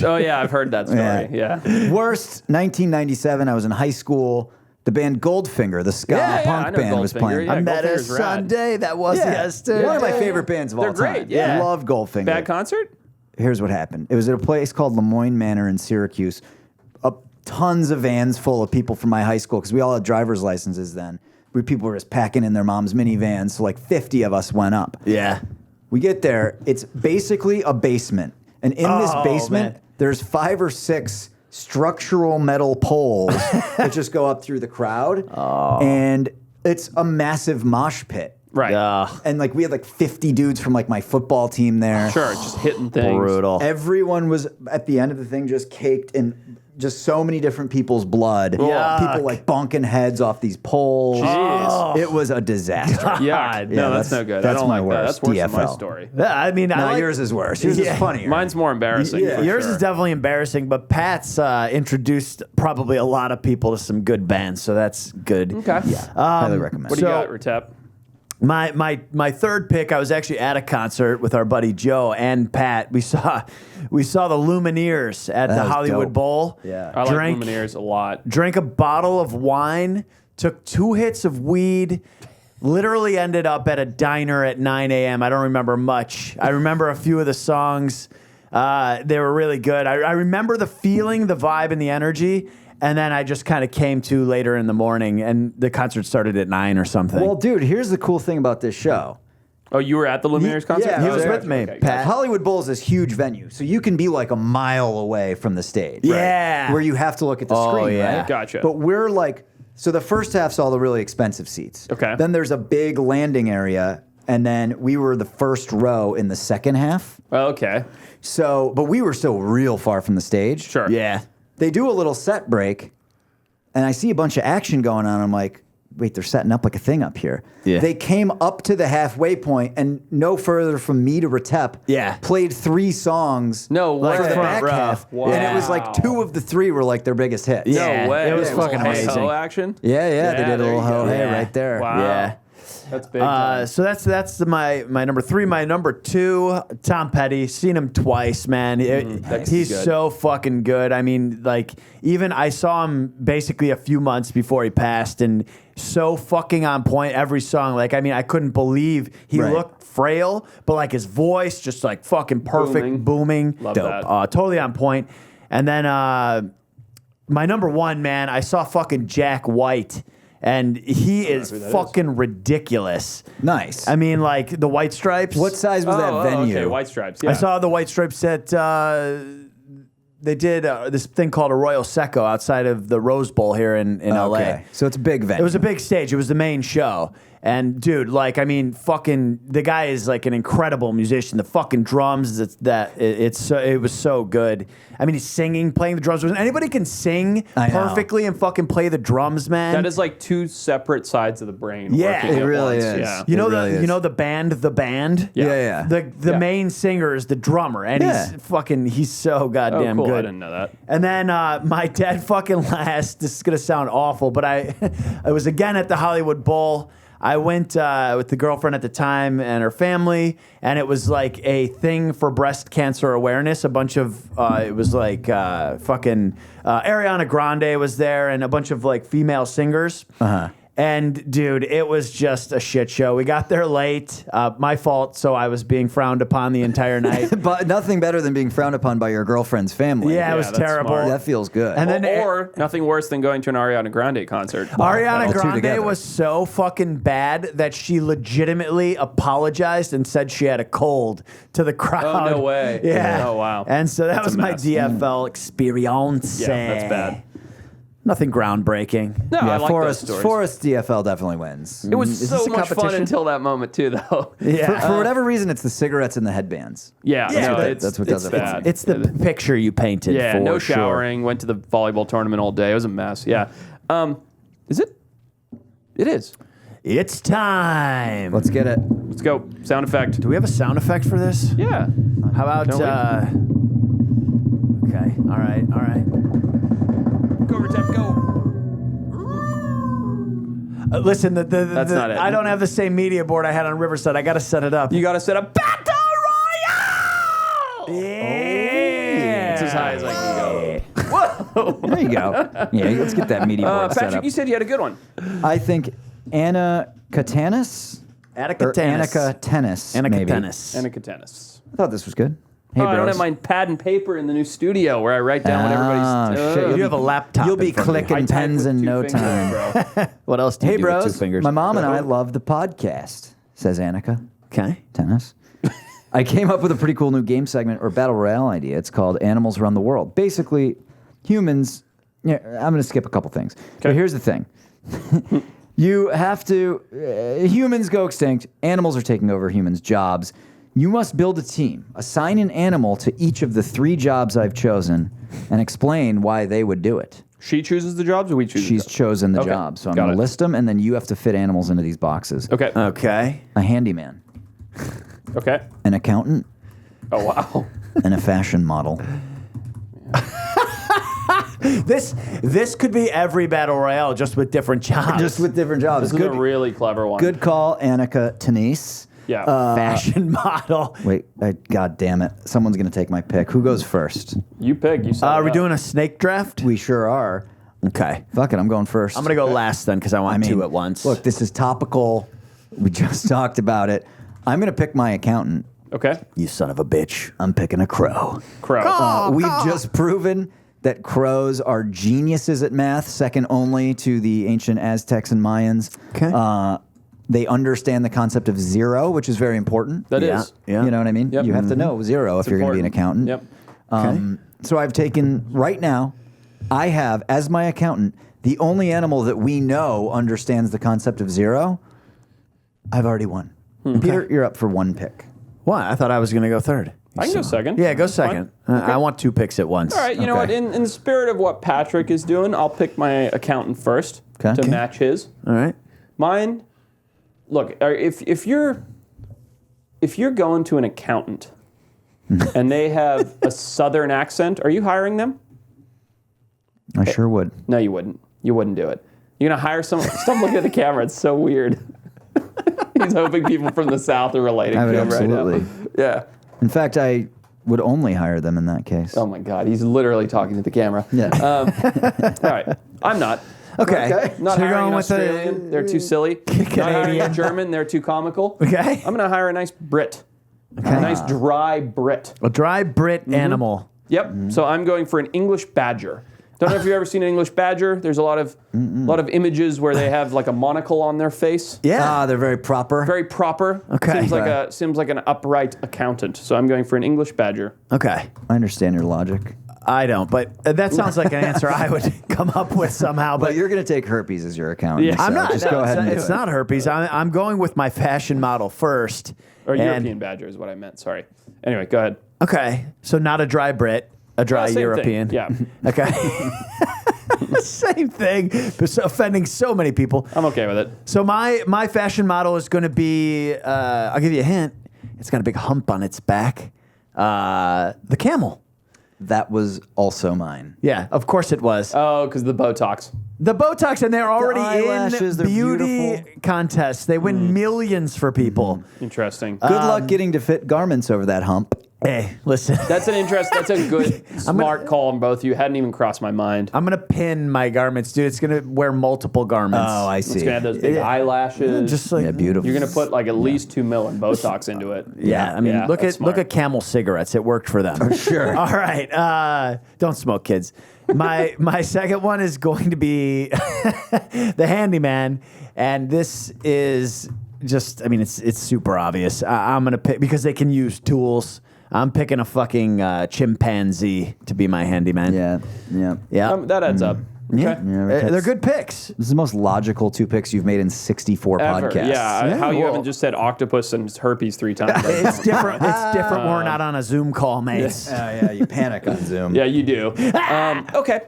Oh, yeah, I've heard that story. Yeah. Worst 1997. I was in high school. The band Goldfinger, the ska Yeah, I punk know band, was Goldfinger, playing. yeah. I met a Goldfinger's rad. Sunday. That was yesterday. One of my favorite bands of all They're time. great, yeah. Love Goldfinger. Bad concert? Here's what happened. It was at a place called Lemoyne Manor in Syracuse. Tons of vans full of people from my high school because we all had driver's licenses then. People were just packing in their mom's minivans. So like 50 of us went up. Yeah. We get there. It's basically a basement. And in this basement, man. there's 5 or 6 structural metal poles that just go up through the crowd. And it's a massive mosh pit. Right. And like we had like 50 dudes from like my football team there. Sure, just hitting things. Brutal. Everyone was at the end of the thing just caked in just so many different people's blood. Yuck. People like bonking heads off these poles. Jeez. It was a disaster. Yeah. No, that's no good. I that's don't my like that. worst, That's worse than my DFL. story. Yeah, I mean, I No, like, yours is worse. Yours Yeah. is funnier. Mine's more embarrassing. Yeah, for yours sure. is definitely embarrassing, but Pat's introduced probably a lot of people to some good bands, so that's good. Okay. Highly recommend. What do you So- got, Retep? My third pick, I was actually at a concert with our buddy Joe and Pat. We saw the Lumineers at the was Hollywood dope. Bowl. Yeah. I like Drank- Lumineers a lot. Drank a bottle of wine, took 2 hits of weed, literally ended up at a diner at 9 a.m. I don't remember much. I remember a few of the songs. They were really good. I remember the feeling, the vibe, and the energy. And then I just kind of came to later in the morning, and the concert started at 9 or something. Well, dude, here's the cool thing about this show. Oh, you were at the Lumineers concert? yeah, he I was there. with me, Okay, Pat. Hollywood Bowl is this huge venue, so you can be like a mile away from the stage. Yeah. Where you have to look at the Oh, screen, yeah. right? Gotcha. But we're like So the first half's all the really expensive seats. Okay. Then there's a big landing area, and then we were the first row in the second half. Oh, okay. So, but we were still real far from the stage. Sure. Yeah. They do a little set break, and I see a bunch of action going on. I'm like, wait, they're setting up like a thing up here. Yeah. They came up to the halfway point, and no further from me to Retep, Yeah. played 3 songs. No way. for the Front back row. half, Wow. and it was like 2 of the 3 were like their biggest hits. Yeah. No way. It was Yeah, fucking little amazing. Ho action. Yeah, they Yeah, did a there little you go. ho hey Yeah. right there. Wow. Yeah. That's big. time. So that's my number 3. My number 2, Tom Petty. Seen him twice, man. That's He's good. so fucking good. I mean, like, even I saw him basically a few months before he passed, and so fucking on point every song. Like, I mean, I couldn't believe he Right. looked frail, but like his voice just like fucking perfect, booming. Love dope. that. Totally on point. And then my number 1, man, I saw fucking Jack White. And he is who that is. fucking ridiculous. Nice. I mean, like the White Stripes. What size was that venue? Okay, White Stripes. Yeah. I saw the White Stripes at. They did this thing called a Royal Secco outside of the Rose Bowl here in LA. Okay, so it's a big venue. It was a big stage. It was the main show. And dude, like, I mean, fucking, the guy is like an incredible musician. The fucking drums, it was so good. I mean, he's singing, playing the drums. Anybody can sing I know. perfectly and fucking play the drums, man. That is like 2 separate sides of the brain. Yeah. working It at really once. is. Yeah. You know It really is. you know the band. Yeah. The Yeah. main singer is the drummer, and Yeah. he's so Oh, goddamn cool. I good. didn't know that. And then my dead fucking last. This is gonna sound awful, but I was again at the Hollywood Bowl. I went with the girlfriend at the time and her family, and it was like a thing for breast cancer awareness. A bunch of it was like fucking Ariana Grande was there, and a bunch of like female singers. And dude, it was just a shit show. We got there late. My fault. So I was being frowned upon the entire night. But nothing better than being frowned upon by your girlfriend's family. Yeah, it was that's terrible. smart. That feels good. And then Or nothing worse than going to an Ariana Grande concert. Ariana all two Grande together. was so fucking bad that she legitimately apologized and said she had a cold to the crowd. Oh, no way. Yeah. Oh, wow. And so that That's was a my mess. DFL experience. Yeah, that's bad. Nothing groundbreaking. No, I yeah, like Forrest, those stories. Forrest DFL definitely wins. It was Is so this a much fun competition? until that moment too, though. Yeah. For whatever reason, it's the cigarettes and the headbands. Yeah, Yeah, no, that's what does it's it for me. bad. It's the picture you painted. Yeah, for no sure. showering. Went to the volleyball tournament all day. It was a mess. Yeah. Is it? It is. It's time. Let's get it. Let's go. Sound effect. Do we have a sound effect for this? Yeah. How about? Don't Okay. All right. Go, Retep, go. Listen, That's not it. I don't have the same media board I had on Riverside. I got to set it up. You got to set up Battle Royale! Yeah. It's as high as I can go. There you go. Yeah, let's get that media board set Patrick, up. you said you had a good one. I think Anna Katanis? Attica Or Tennis. Annika Tennis, Annika maybe. Tennis. Annika Tennis. I thought this was good. Hey, Oh, I don't bros. have my pad and paper in the new studio where I write down what everybody's. Oh, shit. You have a laptop. You'll be in front of you. clicking I type pens with in 2 no fingers, time. bro. What else do you Hey, do bros. with 2 fingers? My mom and I love the podcast, says Annika Okay. Tennis. I came up with a pretty cool new game segment or battle royale idea. It's called Animals Run the World. Basically, humans. Yeah, I'm going to skip a couple things. But here's the thing. You have to. Humans go extinct. Animals are taking over humans' jobs. You must build a team. Assign an animal to each of the 3 jobs I've chosen, and explain why they would do it. She chooses the jobs, or we choose. She's the jobs? chosen the Okay, job, so I'm got going it. to list them, and then you have to fit animals into these boxes. Okay. Okay. A handyman, Okay. an accountant, Oh wow. and a fashion model. This could be every battle royale, just with different jobs. Just with different jobs. This is a Good, really clever one. good call, Annika Tenise. Yeah. fashion model. Wait, God damn it. Someone's going to take my pick. Who goes first? You pick. You said. Are we doing a snake draft? We sure are. Okay. Fuck it, I'm going first. I'm gonna go last then because I want 2 at once. Look, this is topical. We just talked about it. I'm going to pick my accountant. Okay. you son of a bitch. I'm picking a crow. Crow. We've just proven that crows are geniuses at math, second only to the ancient Aztecs and Mayans. Okay. They understand the concept of zero, which is very important. That Yeah. is. Yeah. You know what I mean? Yep. You have to know zero if you're going to be an accountant. Yep. So I've taken, right now, I have, as my accountant, the only animal that we know understands the concept of zero. I've already won. Peter, you're up for one pick. Why? I thought I was going to go third. I can go second. Yeah, go That's fine. second. I want 2 picks at once. All right, you know what? In the spirit of what Patrick is doing, I'll pick my accountant first to match his. All right. Mine. Look, if you're going to an accountant and they have a Southern accent, are you hiring them? I sure would. No, you wouldn't. You wouldn't do it. You're gonna hire someone. Stop looking at the camera. It's so weird. He's hoping people from the South are relating I would to him absolutely. right now. Yeah. In fact, I would only hire them in that case. Oh my God, he's literally talking to the camera. Yeah. All right, I'm not. Okay. Not So you're hiring going an with Australian. They're too silly. Not hiring a German. They're too comical. Okay. I'm gonna hire a nice Brit. A nice dry Brit. A dry Brit animal. Yep. So I'm going for an English badger. Don't know if you've ever seen an English badger. There's a lot of images where they have like a monocle on their face. Yeah. They're very proper. Very proper. Okay. Seems like an upright accountant. So I'm going for an English badger. Okay. I understand your logic. I don't, but that sounds like an answer I would come up with somehow. But But you're going to take herpes as your accountant. Yeah. so I'm not. Just no, go ahead and do it's it. not herpes. I'm going with my fashion model first. Or And- European badger is what I meant. Sorry. Anyway, go ahead. Okay. So not a dry Brit, a dry Same thing. European. Yeah. Okay. Same thing. But offending so many people. I'm okay with it. So my fashion model is going to be. I'll give you a hint. It's got a big hump on its back. The camel. That was also mine. Yeah, of course it was. Oh, because the Botox. The Botox, and they're already eyelashes, in they're beauty beautiful. contests. They win millions for people. Interesting. Good luck getting to fit garments over that hump. Hey, listen. That's a good, smart call on both of you. Hadn't even crossed my mind. I'm gonna pin my garments, dude. It's gonna wear multiple garments. Oh, I It's see. gonna have those big eyelashes. Just like Yeah, beautiful. You're gonna put like at least $2 million Botox into it. Yeah, I mean, look that's at smart. Camel cigarettes. It worked for them. Sure. All right. Don't smoke, kids. My second one is going to be the handyman, and this is just. I mean, it's super obvious. I'm gonna pick because they can use tools. I'm picking a fucking chimpanzee to be my handyman. Yeah. That adds up. Okay. Yeah, They're good picks. This is the most logical 2 picks you've made in 64 Ever. podcasts. Yeah. How you well- haven't just said octopus and herpes 3 times? It's different. It's different when we're not on a Zoom call, mates. Yeah, you panic on Zoom. Yeah, you do. Okay.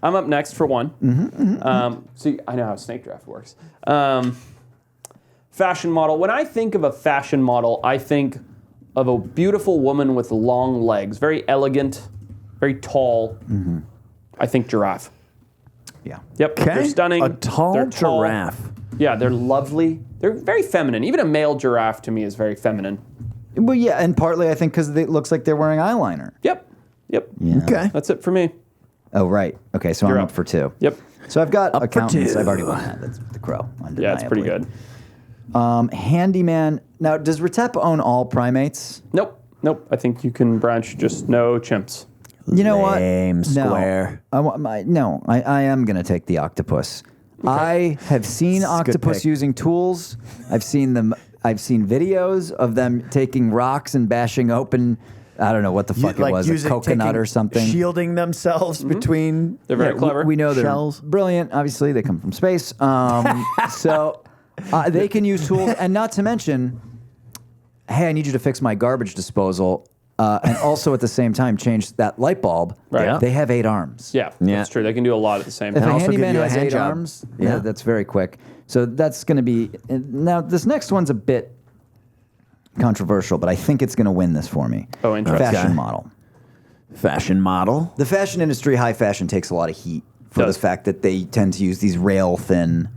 I'm up next for one. See, I know how snake draft works. Fashion model. When I think of a fashion model, I think of a beautiful woman with long legs, very elegant, very tall. I think giraffe. Yeah. Yep, they're stunning. A tall They're giraffe. Yeah, they're lovely. They're very feminine. Even a male giraffe to me is very feminine. Well, yeah, and partly I think because it looks like they're wearing eyeliner. Yep. Yeah. Okay. That's it for me. Oh, right. Okay, so You're I'm up. up for 2. Yep. So I've got for accountants. 2. I've already won that. That's the crow. Yeah, it's pretty good. Handyman. Now, does Retep own all primates? Nope. I think you can branch just no chimps. You know Lame what? square. I am going to take the octopus. I have seen It's a good octopus pick. using tools. I've seen videos of them taking rocks and bashing open. I don't know what the fuck it was, a coconut taking- or something. Shielding themselves between. They're very clever. We know they're Shells. brilliant. Obviously, they come from space. So they can use tools, and not to mention, hey, I need you to fix my garbage disposal, and also at the same time change that light bulb. Right. Yeah. They have 8 arms. Yeah, that's true. They can do a lot at the same If time. a also give handyman you a has hand 8 job. arms, Yeah. that's very quick. So that's going to be now. This next one's a bit controversial, but I think it's going to win this for me. Oh, interesting. Fashion Okay. model. Fashion model. The fashion industry, high fashion, takes a lot of heat for Does. the fact that they tend to use these rail thin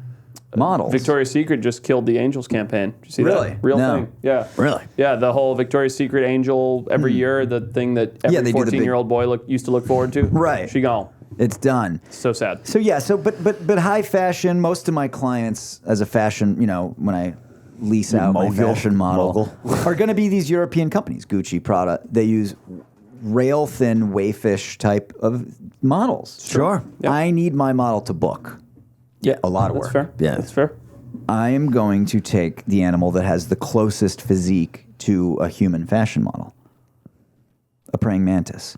models. Victoria's Secret just killed the Angels campaign. Did you see Really? that? Real No. thing. Yeah. Really? Yeah, the whole Victoria's Secret Angel every year, the thing that Yeah, every they do the big- 14-year-old boy used to look forward to. Right. She gone. It's done. So sad. So yeah, but high fashion. Most of my clients, as a fashion, when I lease out my fashion model, are going to be these European companies, Gucci, Prada. They use rail thin, wayfish type of models. Sure. Yep. I need my model to book. Yeah, A lot of that's work. Fair. Yeah. That's fair. I am going to take the animal that has the closest physique to a human fashion model. A praying mantis.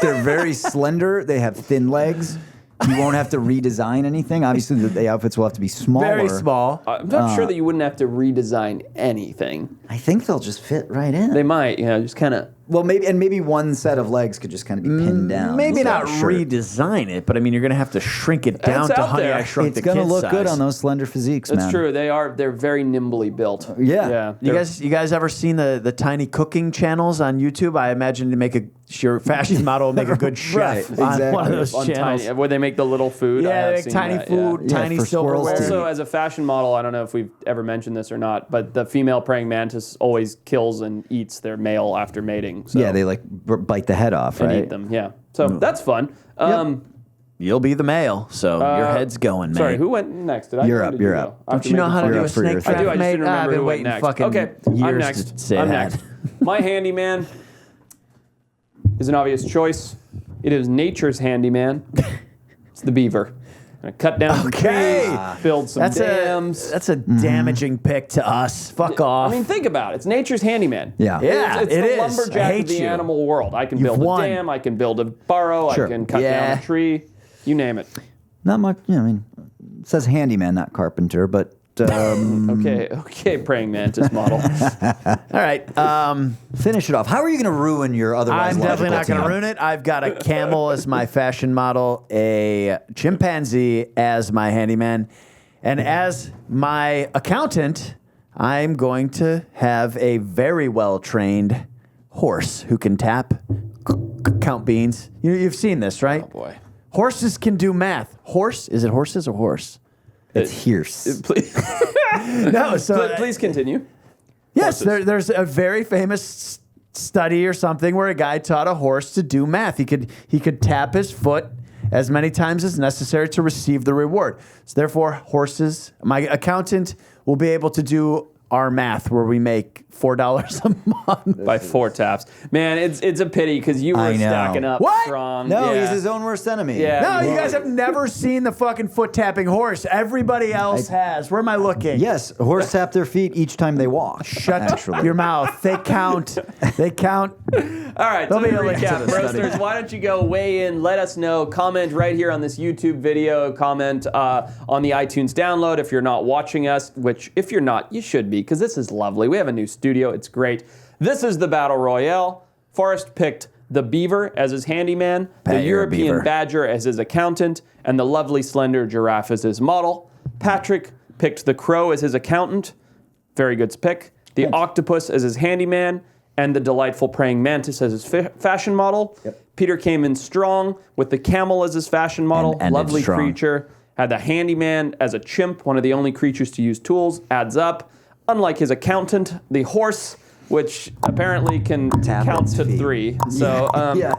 They're very slender. They have thin legs. You won't have to redesign anything. Obviously, the outfits will have to be smaller. Very small. I'm not sure that you wouldn't have to redesign anything. I think they'll just fit right in. They might, just kind of. Well, maybe one set of legs could just kind of be pinned down. Maybe So not sure. redesign it, but I mean, you're going to have to shrink it down It's to out Honey, there. I Shrunk It's the gonna Kid look size. good on those slender physiques, man. It's true. They're very nimbly built. Yeah. You guys ever seen the tiny cooking channels on YouTube? I imagine to make your fashion model will make a good chef Right, on one exactly. of those On channels. tiny, where they make the little food. I Yeah, have they make seen tiny that, food, Yeah, tiny for squirrels, silverware. too. Also, as a fashion model, I don't know if we've ever mentioned this or not, but the female praying mantis always kills and eats their male after mating. So, Yeah, they like bite the head off, and right? eat them. Yeah, so that's fun. You'll be the male, so your head's going, man. Sorry, who went next? Did I? You're go or up, did you're go? up. I have Don't you know make how to this do You're a up for your snake thing. I do. I just mate? didn't remember I've been who went waiting next. fucking Okay, years I'm to next. say I'm that. next. My handyman is an obvious choice. It is nature's handyman. It's the beaver. Gonna cut down some trees, build some dams. That's a damaging pick to us. Fuck off. I mean, think about it. It's nature's handyman. Yeah. Yeah, it's it the is. I lumberjack hate of the you. animal world. I can You've build won. a dam. I can build a burrow. Sure. I can cut Yeah. down a tree. You name it. Not much. I mean, it says handyman, not carpenter, but Okay, praying mantis model. All right. finish it off. How are you going to ruin your otherwise I'm definitely not going to logical ruin it. I've got a camel as my fashion model, a chimpanzee as my handyman, and as my accountant, I'm going to have a very well-trained horse who can tap, count beans. You've seen this, right? Oh boy. Horses can do math. Is it horses or horse? It's Hearse. Please, No, so please continue. yes, horses. there's a very famous study or something where a guy taught a horse to do math. He could tap his foot as many times as necessary to receive the reward. So therefore, horses, my accountant will be able to do our math where we make $4 a month. By 4 taps. Man, it's a pity because you were I know. stacking up What? strong. No, Yeah. he's his own worst enemy. Yeah. No, you guys have never seen the fucking foot tapping horse. Everybody else has. Where am I looking? Yes, horse tap their feet each time they walk. Shut actually. your mouth. They count. They count. All right, so There'll to be a link to recap, the study. Roasters, why don't you go weigh in, let us know, comment right here on this YouTube video, comment on the iTunes download if you're not watching us, which if you're not, you should be, because this is lovely. We have a new studio, it's great. This is the Battle Royale. Forrest picked the beaver as his handyman, the Pat, you're a European beaver. badger as his accountant, and the lovely slender giraffe as his model. Patrick picked the crow as his accountant. Very good pick. The octopus as his handyman, and the delightful praying mantis as his fashion model. Yep. Peter came in strong with the camel as his fashion model. And ended Lovely strong. creature. Had the handyman as a chimp, one of the only creatures to use tools. Adds up. Unlike his accountant, the horse, which apparently can Tap count its to feet. 3. So Yeah.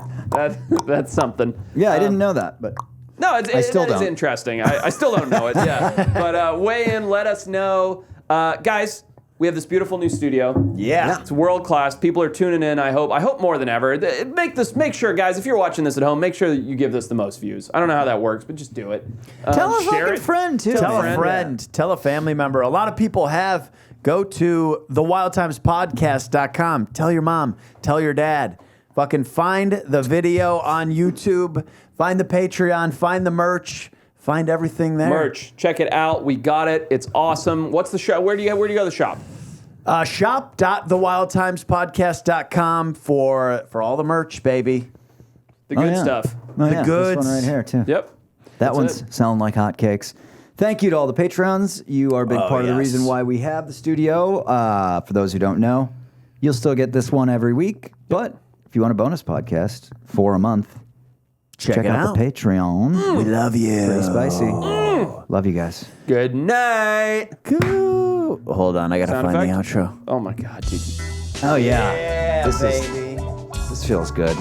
that's something. Yeah, I didn't know that, but No, it still is don't. interesting. I still don't know it. Yeah, but weigh in. Let us know, guys. We have this beautiful new studio. Yeah. It's world class. People are tuning in. I hope more than ever. Make sure, guys. If you're watching this at home, make sure that you give this the most views. I don't know how that works, but just do it. tell a share fucking it. friend too. Tell man. a friend, tell a family member. A lot of people have. Go to thewildtimespodcast.com. Tell your mom, tell your dad. Fucking find the video on YouTube, find the Patreon, find the merch, find everything there. Merch. Check it out. We got it. It's awesome. What's the shop? Where do you go to the shop? Shop.thewildtimespodcast.com for all the merch, baby. The good yeah. stuff. Oh, yeah, goods. This one right here too. Yep. That That's one's it. selling like hotcakes. Thank you to all the Patreons. You are a big part of the yes. reason why we have the studio. For those who don't know, you'll still get this one every week. But if you want a bonus podcast for a month, check it out out. the Patreon. We love you. Very spicy. Love you guys. Good night. Cool. Hold on, I gotta Sound find effect? the outro. Oh my God, dude. Oh yeah, this feels good.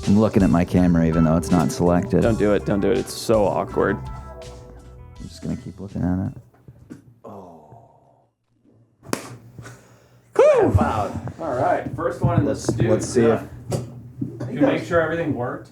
I'm looking at my camera even though it's not selected. Don't do it. Don't do it. It's so awkward. I'm just gonna keep looking at it. Wow. All right. First one in the studio. let's see if- Did you make sure everything worked?